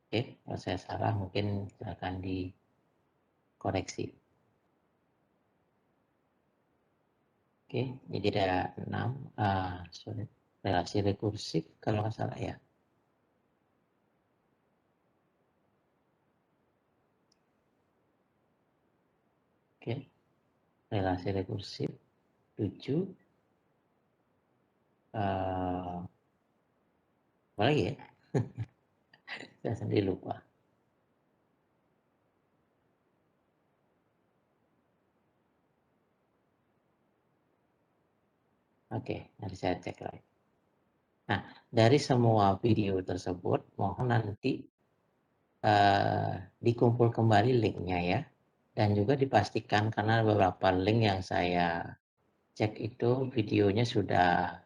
Oke, kalau saya salah mungkin silakan dikoreksi. Oke, jadi ada 6 relasi rekursif kalau nggak salah ya. Oke, relasi rekursif 7. Apa lagi ya? Saya sendiri lupa. Oke, nanti saya cek lagi. Nah, dari semua video tersebut, mohon nanti dikumpul kembali linknya ya. Dan juga dipastikan karena beberapa link yang saya cek itu videonya sudah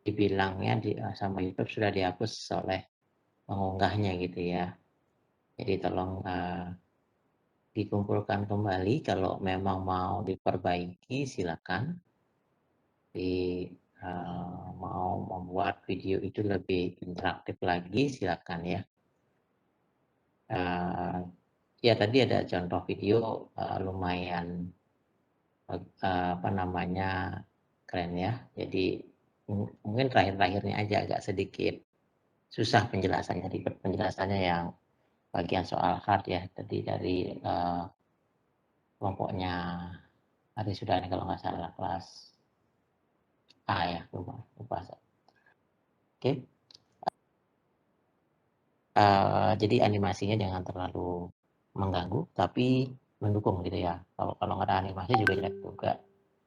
dibilangnya sama YouTube sudah dihapus oleh pengunggahnya gitu ya. Jadi tolong dikumpulkan kembali, kalau memang mau diperbaiki silakan. Mau membuat video itu lebih interaktif lagi silakan ya. Ya tadi ada contoh video lumayan keren ya. Jadi mungkin terakhir-terakhirnya aja agak sedikit susah penjelasannya, ribet penjelasannya yang bagian soal hard ya. Tadi dari kelompoknya Hari Sudani kalau nggak salah kelas A ya, lupa. Oke. Jadi animasinya jangan terlalu mengganggu, tapi mendukung gitu ya. Kalau nggak ada animasi juga jelek juga,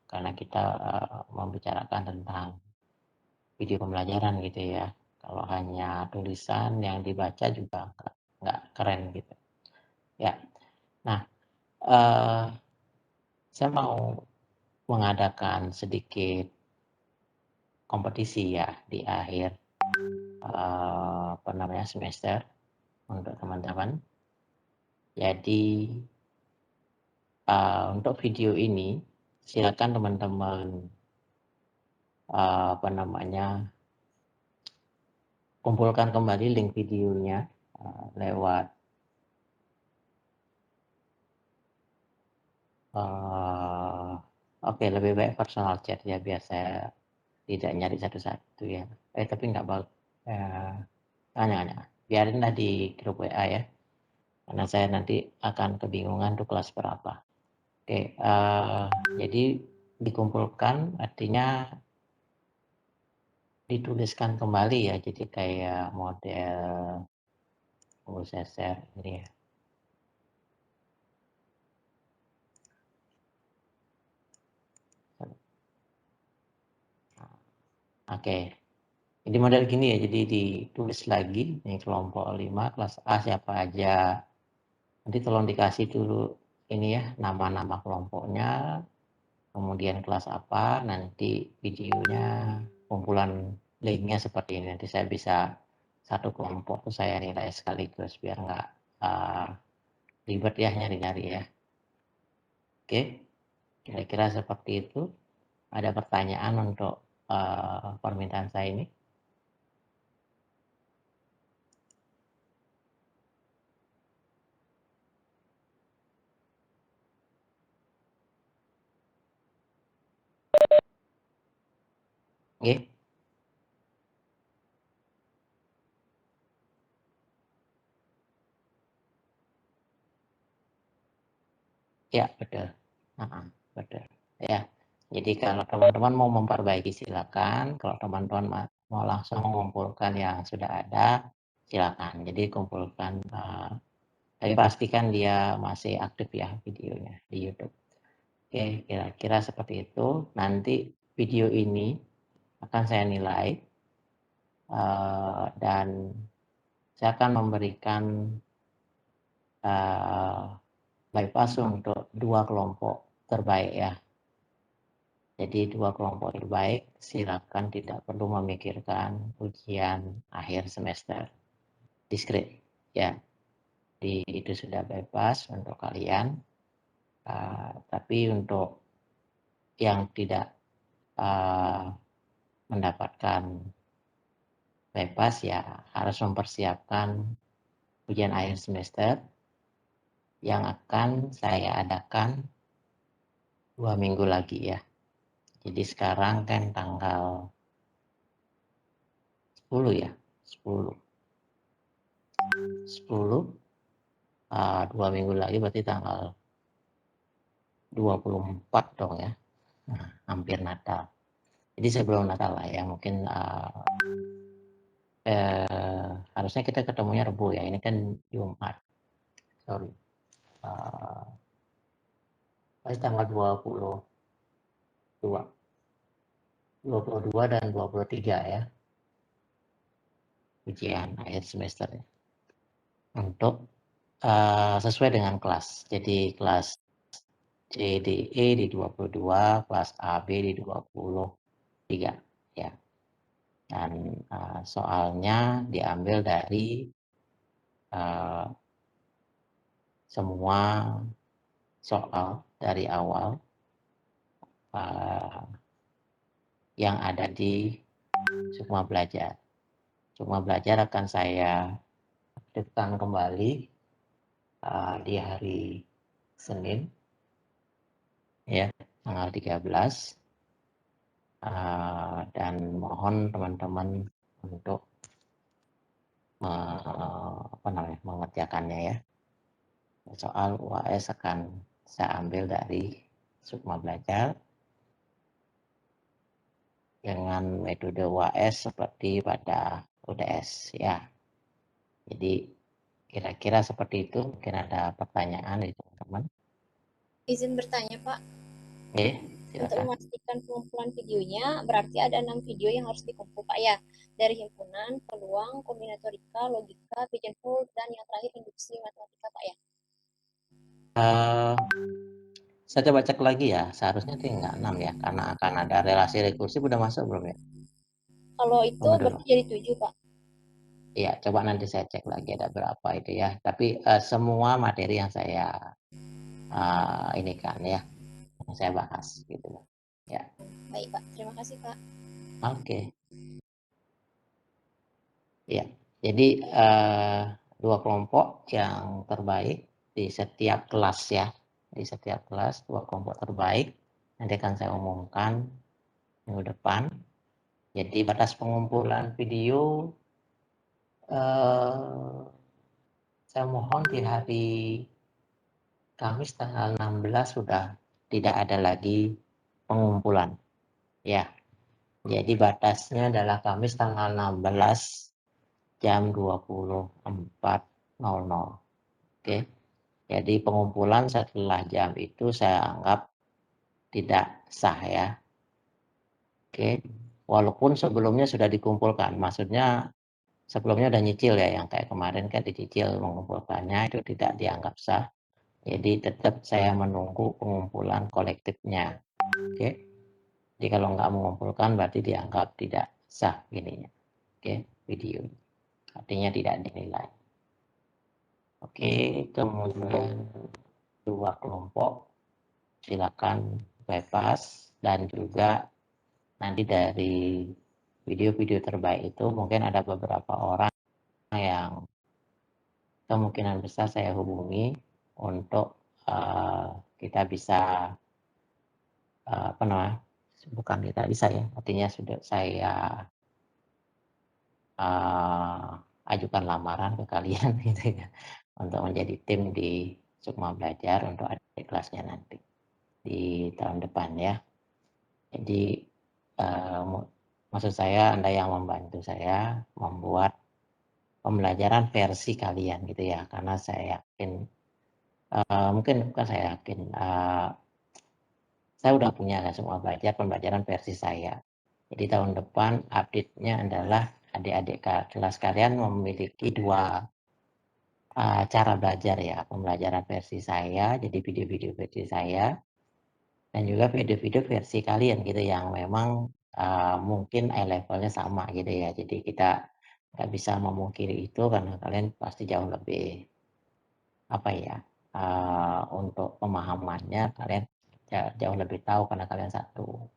karena kita membicarakan tentang video pembelajaran gitu ya. Kalau hanya tulisan yang dibaca juga nggak keren gitu. Ya, nah saya mau mengadakan sedikit kompetisi ya di akhir semester untuk teman-teman. Jadi untuk video ini silakan teman-teman kumpulkan kembali link videonya lewat lebih baik personal chat ya, biar saya tidak nyari satu-satu ya. Tapi nggak bagus. Jangan. Biarinlah di grup WA ya, karena saya nanti akan kebingungan tuh kelas berapa. Oke, jadi dikumpulkan artinya dituliskan kembali ya, jadi kayak model saya share ini ya. Oke, jadi model gini ya, jadi ditulis lagi nih kelompok 5 kelas A siapa aja. Nanti tolong dikasih dulu ini ya, nama-nama kelompoknya, kemudian kelas apa, nanti videonya, kumpulan linknya seperti ini. Nanti saya bisa satu kelompok tuh saya nilai sekaligus biar nggak ribet ya nyari-nyari ya. Oke, kira-kira seperti itu. Ada pertanyaan untuk permintaan saya ini? Nggih. Ya, betul. Heeh, betul. Ya. Jadi kalau teman-teman mau memperbaiki silakan, kalau teman-teman mau langsung mengumpulkan yang sudah ada, silakan. Jadi kumpulkan, tapi pastikan dia masih aktif ya videonya di YouTube. Oke, kira-kira seperti itu. Nanti video ini akan saya nilai, dan saya akan memberikan, bypass untuk 2 kelompok terbaik ya. Jadi 2 kelompok terbaik silakan tidak perlu memikirkan ujian akhir semester diskret ya. Itu sudah bypass untuk kalian, tapi untuk yang tidak, mendapatkan bypass ya harus mempersiapkan ujian akhir semester yang akan saya adakan 2 minggu lagi ya. Jadi sekarang kan tanggal 10 ya, 10. 2 minggu lagi berarti tanggal 24 dong ya. Nah, hampir Natal. Jadi sebelum Natal lah ya, mungkin harusnya kita ketemunya Rebo ya. Ini kan Jumat. Sorry. Pasti tanggal 22 dan 23 ya. Ujian akhir semester ya. Untuk sesuai dengan kelas. Jadi kelas CDE di 22, kelas AB di 23 ya. Dan soalnya diambil dari semua soal dari awal yang ada di Sukma Belajar. Sukma Belajar akan saya aktifkan kembali di hari Senin ya, tanggal 13, dan mohon teman-teman untuk mengerjakannya ya. Soal UAS akan saya ambil dari Sukma Belajar dengan metode UAS seperti pada UTS ya. Jadi kira-kira seperti itu. Mungkin ada pertanyaan dari teman-teman. Izin bertanya, Pak. Untuk Silakan. memastikan pengumpulan videonya, berarti ada 6 video yang harus dikumpul, Pak ya. Dari himpunan, peluang, kombinatorika, logika, pigeonhole, dan yang terakhir induksi matematika, Pak ya. Saya coba cek lagi ya, seharusnya itu enggak 6 ya, karena akan ada relasi rekursif. Udah masuk belum ya? Kalau itu berarti jadi 7, Pak. Iya, coba nanti saya cek lagi ada berapa itu ya. Tapi semua materi yang saya ini kan ya, yang saya bahas gitu ya. Baik, Pak. Terima kasih, Pak. Oke. Ya, jadi 2 kelompok yang terbaik di setiap kelas ya. Di setiap kelas 2 kelompok terbaik nanti akan saya umumkan minggu depan. Jadi batas pengumpulan video saya mohon di hari Kamis tanggal 16 sudah tidak ada lagi pengumpulan ya. Jadi batasnya adalah Kamis tanggal 16 jam 24.00. Oke. Jadi pengumpulan setelah jam itu saya anggap tidak sah ya. Oke. Walaupun sebelumnya sudah dikumpulkan, maksudnya sebelumnya udah nyicil ya, yang kayak kemarin kan dicicil mengumpulkannya, itu tidak dianggap sah. Jadi tetap saya menunggu pengumpulan kolektifnya. Oke. Jadi kalau nggak mengumpulkan berarti dianggap tidak sah ininya. Oke, video. Artinya tidak dinilai. Oke, kemudian 2 kelompok silakan bypass, dan juga nanti dari video-video terbaik itu mungkin ada beberapa orang yang kemungkinan besar saya hubungi untuk kita bisa bukan tidak bisa ya, artinya sudah saya ajukan lamaran ke kalian gitu ya, untuk menjadi tim di Sukma Belajar untuk adik kelasnya nanti di tahun depan ya. Jadi maksud saya Anda yang membantu saya membuat pembelajaran versi kalian gitu ya, karena saya yakin mungkin bukan saya yakin, saya udah punya Sukma Belajar pembelajaran versi saya. Jadi tahun depan update-nya adalah adik-adik kelas kalian memiliki dua cara belajar ya, pembelajaran versi saya, jadi video-video versi saya, dan juga video-video versi kalian gitu yang memang mungkin levelnya sama gitu ya. Jadi kita nggak bisa memungkiri itu karena kalian pasti jauh lebih apa ya, untuk pemahamannya kalian jauh lebih tahu karena kalian satu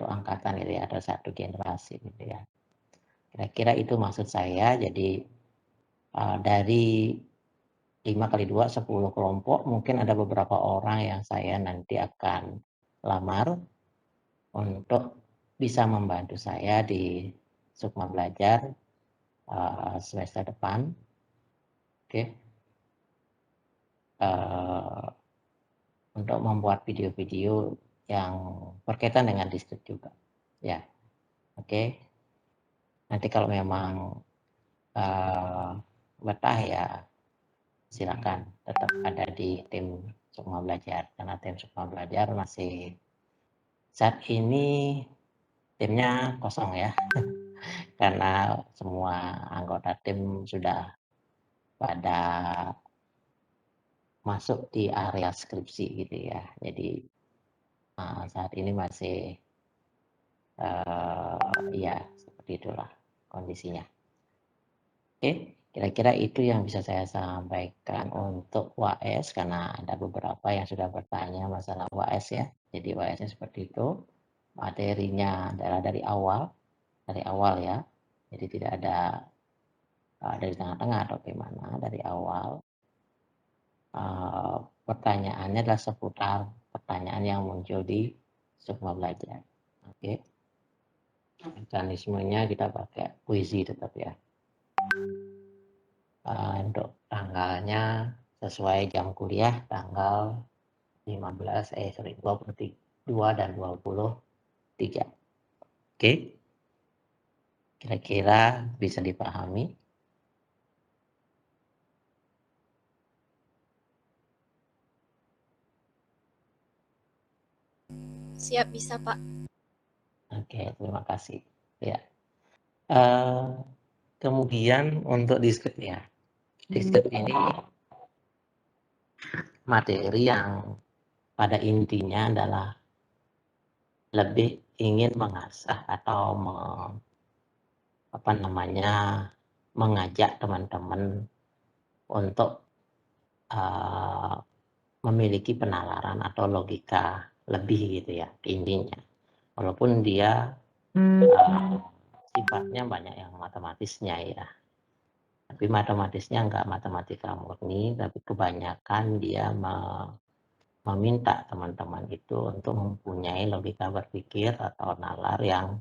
angkatan gitu ya, atau satu generasi gitu ya. Kira-kira itu maksud saya. Jadi dari 5 kali 2, 10 kelompok, mungkin ada beberapa orang yang saya nanti akan lamar untuk bisa membantu saya di Sukma Belajar semester depan. Oke. Untuk membuat video-video yang berkaitan dengan distrik juga. Ya, oke. Nanti kalau memang betah ya silakan tetap ada di tim Sukma Belajar, karena tim Sukma Belajar masih saat ini timnya kosong ya, karena semua anggota tim sudah pada masuk di area skripsi gitu ya. Jadi saat ini masih ya seperti itulah kondisinya. Oke, kira-kira itu yang bisa saya sampaikan untuk UAS, karena ada beberapa yang sudah bertanya masalah UAS ya. Jadi UAS-nya seperti itu, materinya adalah dari awal ya. Jadi tidak ada dari tengah-tengah atau gimana, dari awal. Pertanyaannya adalah seputar pertanyaan yang muncul di Sukma Belajar. Oke. Mekanismenya kita pakai Quizy tetap ya. Untuk tanggalnya sesuai jam kuliah tanggal 22 dan 23. Oke. Kira-kira bisa dipahami? Siap, bisa Pak. Oke, terima kasih. Ya. Kemudian untuk diskrit ya. Diskrit ini materi yang pada intinya adalah lebih ingin mengasah atau mengajak teman-teman untuk memiliki penalaran atau logika lebih gitu ya intinya. Walaupun dia sifatnya banyak yang matematisnya ya. Tapi matematisnya enggak matematika murni, tapi kebanyakan dia meminta teman-teman itu untuk mempunyai logika berpikir atau nalar yang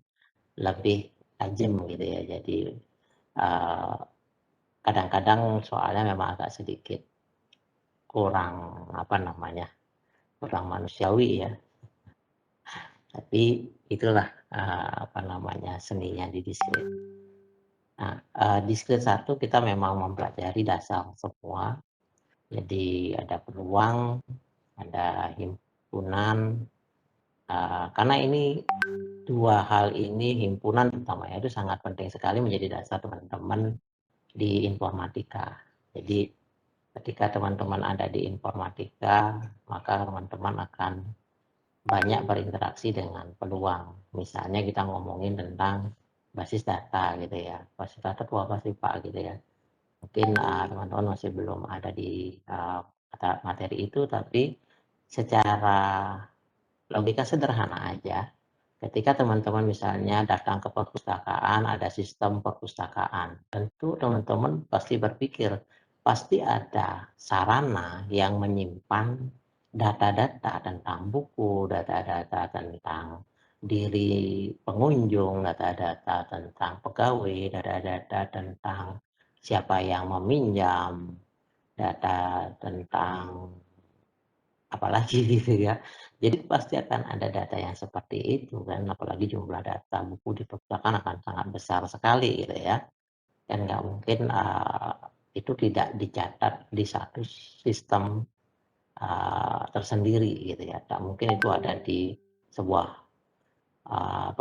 lebih tajam gitu ya. Jadi kadang-kadang soalnya memang agak sedikit kurang kurang manusiawi ya. Tapi itulah seninya di diskrit. Nah, diskrit 1 kita memang mempelajari dasar semua. Jadi ada peluang, ada himpunan, karena ini dua hal ini, himpunan utamanya itu sangat penting sekali menjadi dasar teman-teman di informatika. Jadi ketika teman-teman ada di informatika, maka teman-teman akan banyak berinteraksi dengan peluang. Misalnya kita ngomongin tentang basis data gitu ya. Basis data itu apa sih Pak gitu ya. Mungkin teman-teman masih belum ada di materi itu, tapi secara logika sederhana aja. Ketika teman-teman misalnya datang ke perpustakaan, ada sistem perpustakaan, tentu teman-teman pasti berpikir, pasti ada sarana yang menyimpan data-data tentang buku, data-data tentang diri pengunjung, data-data tentang pegawai, data-data tentang siapa yang meminjam, data tentang apalagi gitu ya. Jadi pasti akan ada data yang seperti itu kan, apalagi jumlah data buku di perpustakaan akan sangat besar sekali gitu ya. Dan nggak mungkin itu tidak dicatat di satu sistem tersendiri gitu ya. Tak mungkin itu ada di sebuah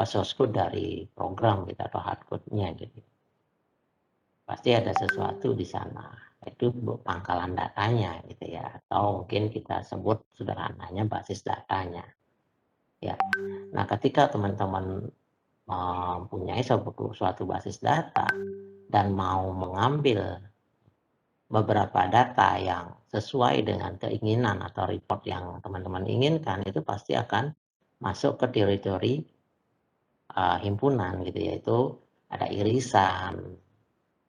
source code dari program gitu atau hardcode-nya gitu. Pasti ada sesuatu di sana. Itu pangkalan datanya gitu ya. Atau mungkin kita sebut sederhananya basis datanya. Ya. Nah, ketika teman-teman mempunyai suatu basis data dan mau mengambil beberapa data yang sesuai dengan keinginan atau report yang teman-teman inginkan, itu pasti akan masuk ke teritori himpunan gitu, yaitu ada irisan,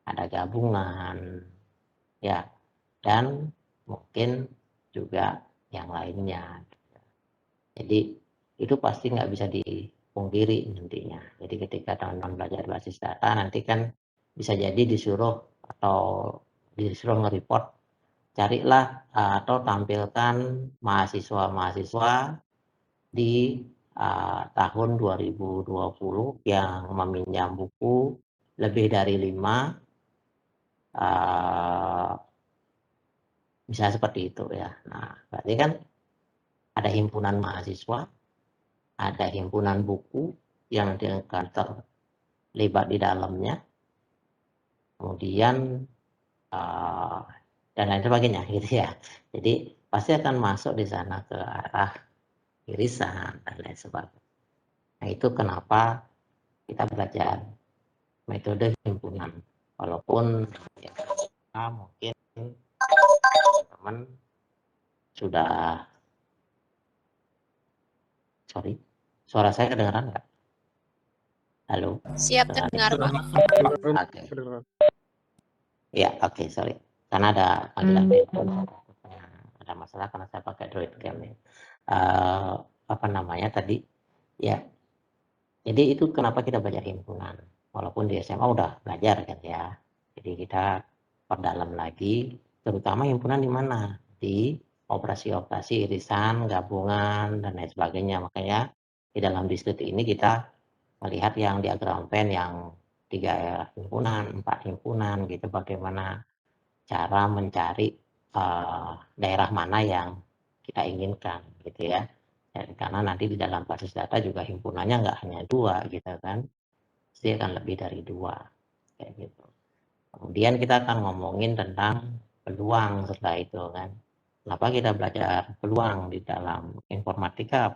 ada gabungan, ya, dan mungkin juga yang lainnya. Jadi itu pasti nggak bisa dipungkiri nantinya. Jadi ketika teman-teman belajar basis data, nanti kan bisa jadi disuruh nge-report, carilah atau tampilkan mahasiswa-mahasiswa di tahun 2020 yang meminjam buku lebih dari 5, bisa seperti itu ya. Nah, berarti kan ada himpunan mahasiswa, ada himpunan buku yang akan terlibat di dalamnya, kemudian dan lain sebagainya gitu ya. Jadi pasti akan masuk di sana ke arah irisan dan lain sebagainya. Nah, itu kenapa kita belajar metode himpunan. Walaupun ya, mungkin teman-teman sudah, sorry, suara saya kedengeran nggak? Halo? Siap terdengar, Pak. Oke. Ya, oke, sorry. Karena ada panggilan telepon. Ada masalah karena saya pakai Droid Cam ya. Apa namanya tadi? Ya, jadi itu kenapa kita belajar himpunan. Walaupun di SMA udah belajar kan ya. Jadi kita perdalam lagi, terutama himpunan di mana? Di operasi-operasi irisan, gabungan, dan lain sebagainya. Makanya di dalam diskusi ini kita melihat yang diagram pen yang 3 himpunan, 4 himpunan gitu, bagaimana cara mencari daerah mana yang kita inginkan gitu ya. Dan karena nanti di dalam basis data juga himpunannya nggak hanya 2 gitu kan, pasti akan lebih dari 2 kayak gitu. Kemudian kita akan ngomongin tentang peluang setelah itu kan. Kenapa kita belajar peluang di dalam informatika,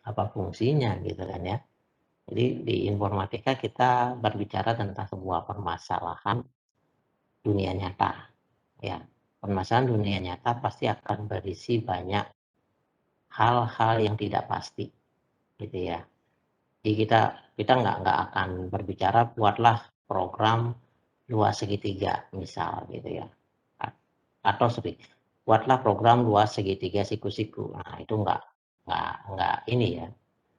apa fungsinya gitu kan ya. Jadi di informatika kita berbicara tentang sebuah permasalahan dunia nyata. Ya, permasalahan dunia nyata pasti akan berisi banyak hal-hal yang tidak pasti, gitu ya. Jadi kita nggak akan berbicara buatlah program luas segitiga misal gitu ya, atau buatlah program luas segitiga siku-siku. Nah itu nggak ini ya,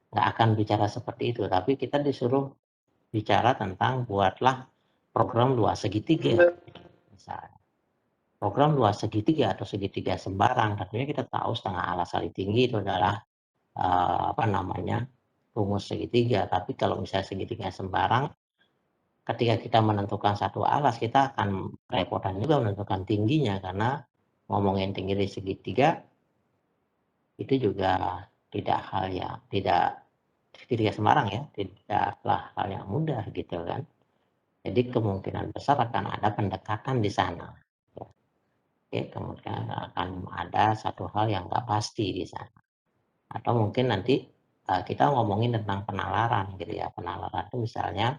nggak akan bicara seperti itu. Tapi kita disuruh bicara tentang buatlah program luas segitiga misalnya. Program luas segitiga atau segitiga sembarang, tentunya kita tahu setengah alas kali tinggi itu adalah rumus segitiga. Tapi kalau misalnya segitiga sembarang, ketika kita menentukan satu alas, kita akan repotan juga menentukan tingginya, karena ngomongin tinggi dari segitiga itu juga tidak segitiga sembarang ya, tidaklah hal yang mudah gitu kan. Jadi kemungkinan besar akan ada pendekatan di sana. Oke, kemudian akan ada satu hal yang nggak pasti di sana. Atau mungkin nanti kita ngomongin tentang penalaran gitu ya. Penalaran itu misalnya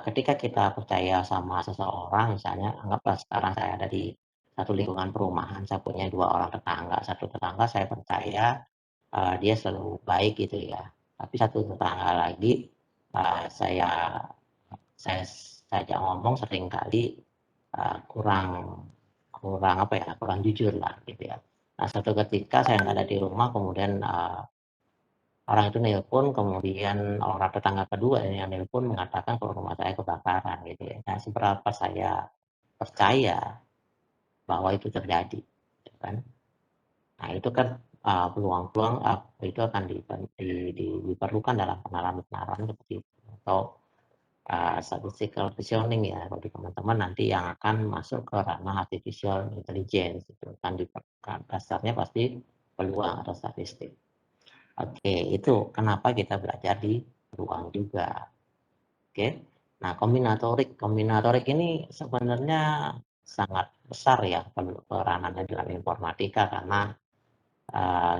ketika kita percaya sama seseorang, misalnya anggaplah sekarang saya ada di satu lingkungan perumahan, saya punya 2 orang tetangga. Satu tetangga saya percaya dia selalu baik gitu ya. Tapi satu tetangga lagi saya saya ajak ngomong seringkali kurang kurang jujur lah gitu ya. Nah, suatu ketika saya nggak ada di rumah, kemudian orang itu nelpon, kemudian orang tetangga kedua yang nelpon mengatakan kalau rumah saya kebakaran gitu ya. Nah, seberapa saya percaya bahwa itu terjadi, gitu kan. Nah, itu kan peluang-peluang itu akan diperlukan dalam penalaran-penalaran seperti itu, atau statistical reasoning ya bagi teman-teman nanti yang akan masuk ke ranah artificial intelligence, itu kan dasarnya pasti peluang atau statistik. Oke, itu kenapa kita belajar di peluang juga. Oke, nah kombinatorik ini sebenarnya sangat besar ya peranannya dalam informatika, karena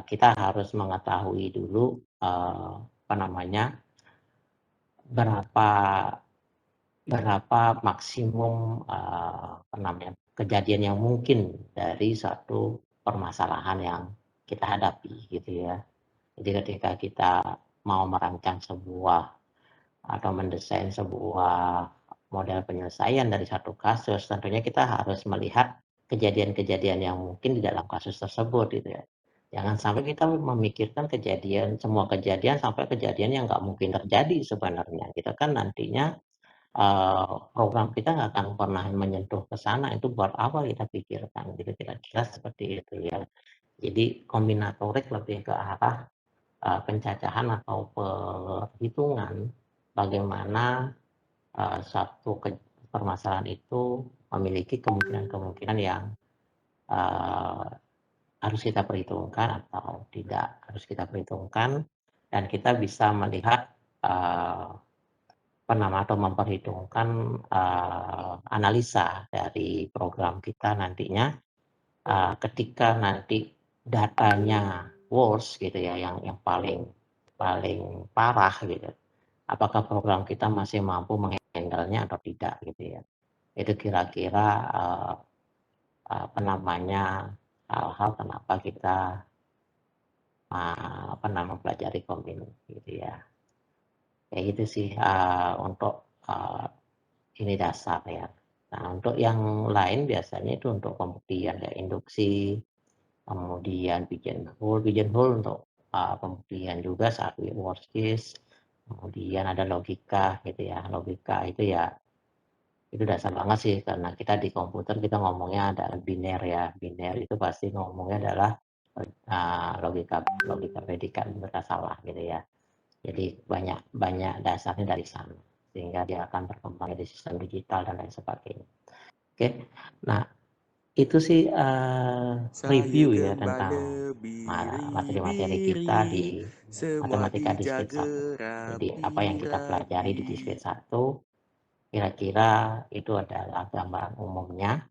kita harus mengetahui dulu apa namanya, berapa maksimum apa namanya, kejadian yang mungkin dari satu permasalahan yang kita hadapi gitu ya. Jadi ketika kita mau merancang sebuah atau mendesain sebuah model penyelesaian dari satu kasus, tentunya kita harus melihat kejadian-kejadian yang mungkin di dalam kasus tersebut gitu ya. Jangan sampai kita memikirkan semua kejadian sampai kejadian yang nggak mungkin terjadi sebenarnya. Kita kan nantinya program kita nggak akan pernah menyentuh ke sana, itu buat apa kita pikirkan gitu, kira-kira seperti itu ya. Jadi kombinatorik lebih ke arah pencacahan atau perhitungan bagaimana suatu permasalahan itu memiliki kemungkinan-kemungkinan yang harus kita perhitungkan atau tidak harus kita perhitungkan, dan kita bisa melihat atau memperhitungkan analisa dari program kita nantinya ketika nanti datanya worst gitu ya, yang paling parah gitu, apakah program kita masih mampu menghandle-nya atau tidak gitu ya. Itu kira-kira apa namanya, hal-hal kenapa kita mempelajari kombin gitu ya. Kayak gitu sih untuk ini dasar ya. Nah, untuk yang lain biasanya itu untuk pembuktian kayak induksi, kemudian pigeonhole untuk pembuktian juga saat worst case, kemudian ada logika gitu ya. Logika itu ya, itu dasar banget sih, karena kita di komputer kita ngomongnya ada biner ya. Biner itu pasti ngomongnya adalah logika predikat benar salah gitu ya. Jadi banyak dasarnya dari sana, sehingga dia akan berkembang di sistem digital dan lain sebagainya. Oke, nah itu sih review ya tentang materi-materi kita di matematika discrete 1. Jadi apa yang kita pelajari di discrete 1 kira-kira itu adalah gambaran umumnya,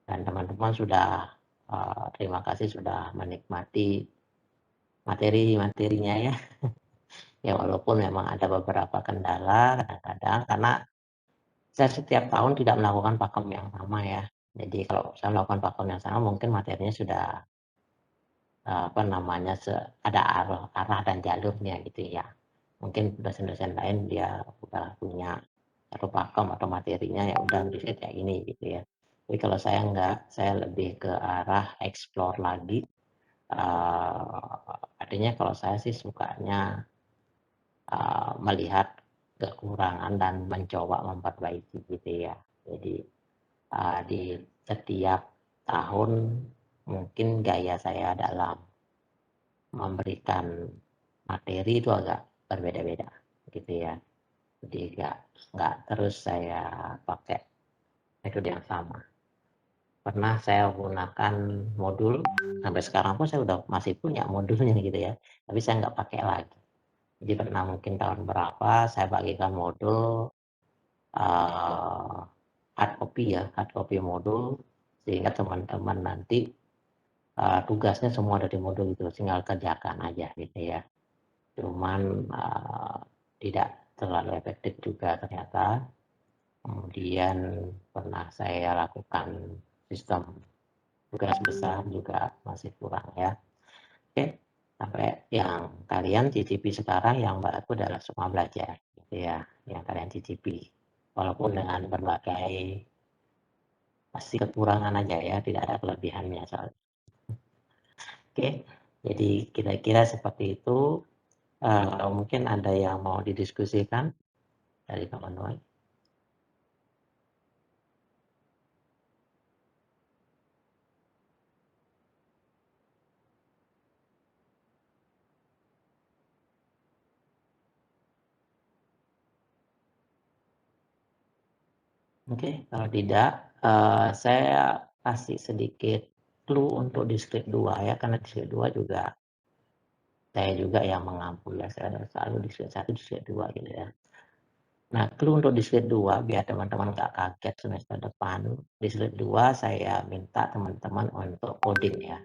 dan teman-teman sudah terima kasih sudah menikmati materi-materinya ya. Ya walaupun memang ada beberapa kendala kadang-kadang, karena saya setiap tahun tidak melakukan pakem yang sama ya. Jadi kalau saya melakukan pakem yang sama mungkin materinya sudah apa namanya, ada arah dan jalurnya gitu ya. Mungkin dosen-dosen lain dia udah punya satu pakem atau materinya ya udah riset kayak ini gitu ya. Tapi kalau saya enggak, saya lebih ke arah explore lagi. Artinya kalau saya sih sukanya melihat kekurangan dan mencoba memperbaiki gitu ya. Jadi di setiap tahun mungkin gaya saya dalam memberikan materi itu agak berbeda-beda gitu ya. Jadi nggak terus saya pakai metode yang sama. Pernah saya gunakan modul, sampai sekarang pun saya udah masih punya modulnya gitu ya, tapi saya nggak pakai lagi. Jadi pernah mungkin tahun berapa saya bagikan modul hard copy modul, sehingga teman-teman nanti tugasnya semua ada di modul itu, tinggal kerjakan aja gitu ya. Cuman tidak terlalu efektif juga ternyata. Kemudian pernah saya lakukan sistem tugas besar juga masih kurang ya. Oke, sampai yang kalian cicipi sekarang yang baru adalah semua belajar gitu ya, yang kalian cicipi. Walaupun dengan berbagai pasti kekurangan aja ya, tidak ada kelebihannya soalnya. Oke, jadi kira-kira seperti itu. Mungkin ada yang mau didiskusikan dari teman-teman? Oke, kalau tidak, saya kasih sedikit clue untuk diskrit 2 ya, karena diskrit 2 juga saya juga yang mengampu ya, saya selalu diskrit 1, diskrit 2 gitu ya. Nah, clue untuk diskrit 2 biar teman-teman nggak kaget semester depan, diskrit 2 saya minta teman-teman untuk coding ya.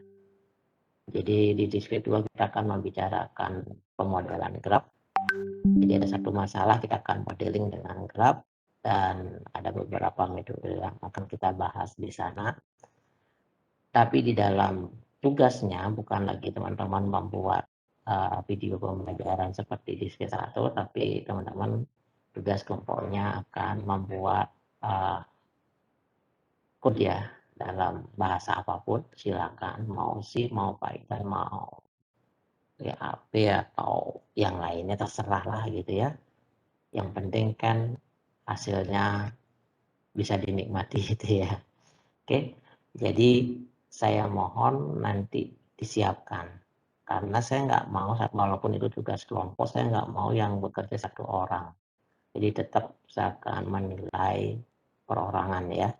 Jadi di diskrit 2 kita akan membicarakan pemodelan graf. Jadi ada satu masalah kita akan modeling dengan graf dan ada beberapa metode yang akan kita bahas di sana. Tapi di dalam tugasnya bukan lagi teman-teman membuat video pembelajaran seperti di diskrit 1, tapi teman-teman tugas kelompoknya akan membuat code ya dalam bahasa apapun, silakan mau C, mau Python, mau PHP atau yang lainnya terserah lah gitu ya. Yang penting kan hasilnya bisa dinikmati gitu ya. Oke, jadi saya mohon nanti disiapkan. Karena saya nggak mau, walaupun itu tugas kelompok, saya nggak mau yang bekerja satu orang. Jadi tetap saya akan menilai perorangan ya.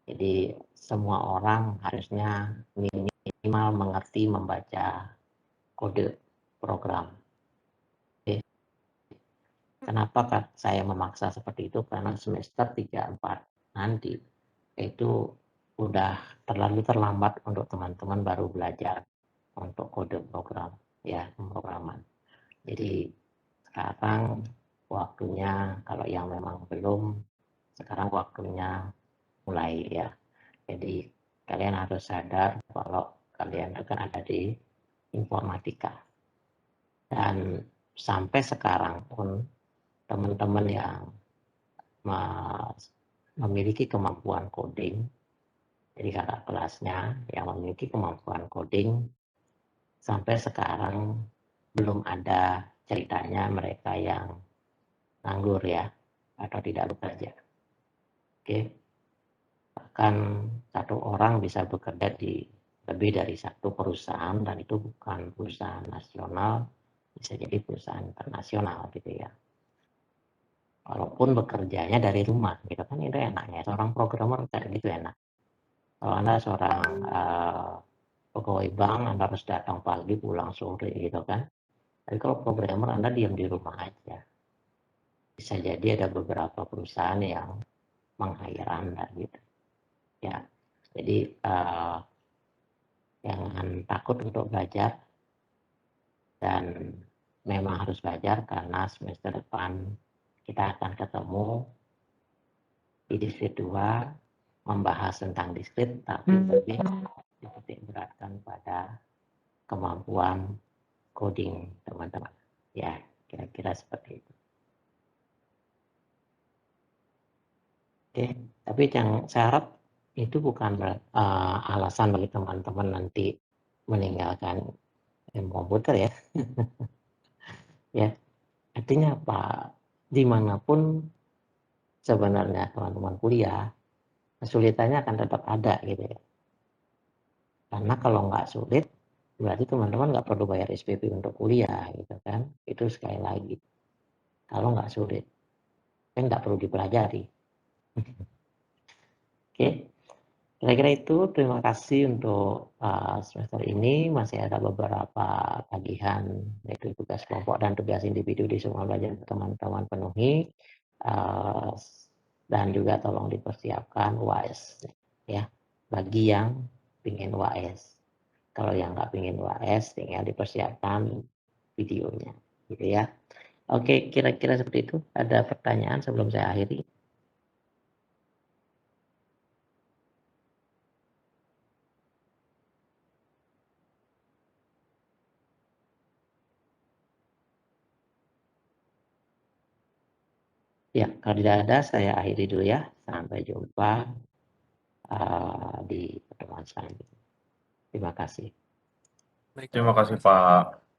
Jadi semua orang harusnya minimal mengerti membaca kode program. Oke. Kenapa saya memaksa seperti itu? Karena semester 3-4 nanti itu udah terlalu terlambat untuk teman-teman baru belajar untuk kode program ya, pemrograman. Jadi sekarang waktunya, kalau yang memang belum, sekarang waktunya mulai ya. Jadi kalian harus sadar kalau kalian akan ada di informatika. Dan sampai sekarang pun teman-teman yang memiliki kemampuan coding, jadi kakak kelasnya yang memiliki kemampuan coding, sampai sekarang belum ada ceritanya mereka yang nganggur ya, atau tidak bekerja. Oke, bahkan satu orang bisa bekerja di lebih dari satu perusahaan, dan itu bukan perusahaan nasional, bisa jadi perusahaan internasional gitu ya. Walaupun bekerjanya dari rumah gitu kan, itu enaknya. Seorang programmer kayak gitu enak. Kalau Anda seorang pegawai bank, Anda harus datang pagi pulang sore gitu kan. Tapi kalau programmer Anda diam di rumah aja. Bisa jadi ada beberapa perusahaan yang meng-hire Anda gitu. Ya, jadi jangan takut untuk belajar, dan memang harus belajar karena semester depan kita akan ketemu di diskrit 2 membahas tentang diskrit, tapi lebih dititik beratkan pada kemampuan coding teman-teman. Ya, kira-kira seperti itu. Oke, tapi yang saya harap itu bukan alasan bagi teman-teman nanti meninggalkan ilmu komputer ya. Ya, artinya apa? Dimanapun sebenarnya teman-teman kuliah, kesulitannya akan tetap ada gitu ya. Karena kalau nggak sulit, berarti teman-teman nggak perlu bayar SPP untuk kuliah gitu kan. Itu sekali lagi. Kalau nggak sulit, kan nggak perlu dipelajari. Oke, kira-kira itu. Terima kasih untuk semester ini. Masih ada beberapa tagihan, yaitu tugas kelompok dan tugas individu di semua belajar teman-teman penuhi. Dan juga tolong dipersiapkan UAS ya, bagi yang ingin UAS. Kalau yang nggak ingin UAS, tinggal dipersiapkan videonya gitu ya. Oke, kira-kira seperti itu. Ada pertanyaan sebelum saya akhiri? Ya, kalau tidak ada, saya akhiri dulu ya. Sampai jumpa di pertemuan selanjutnya. Terima kasih. Terima kasih Pak.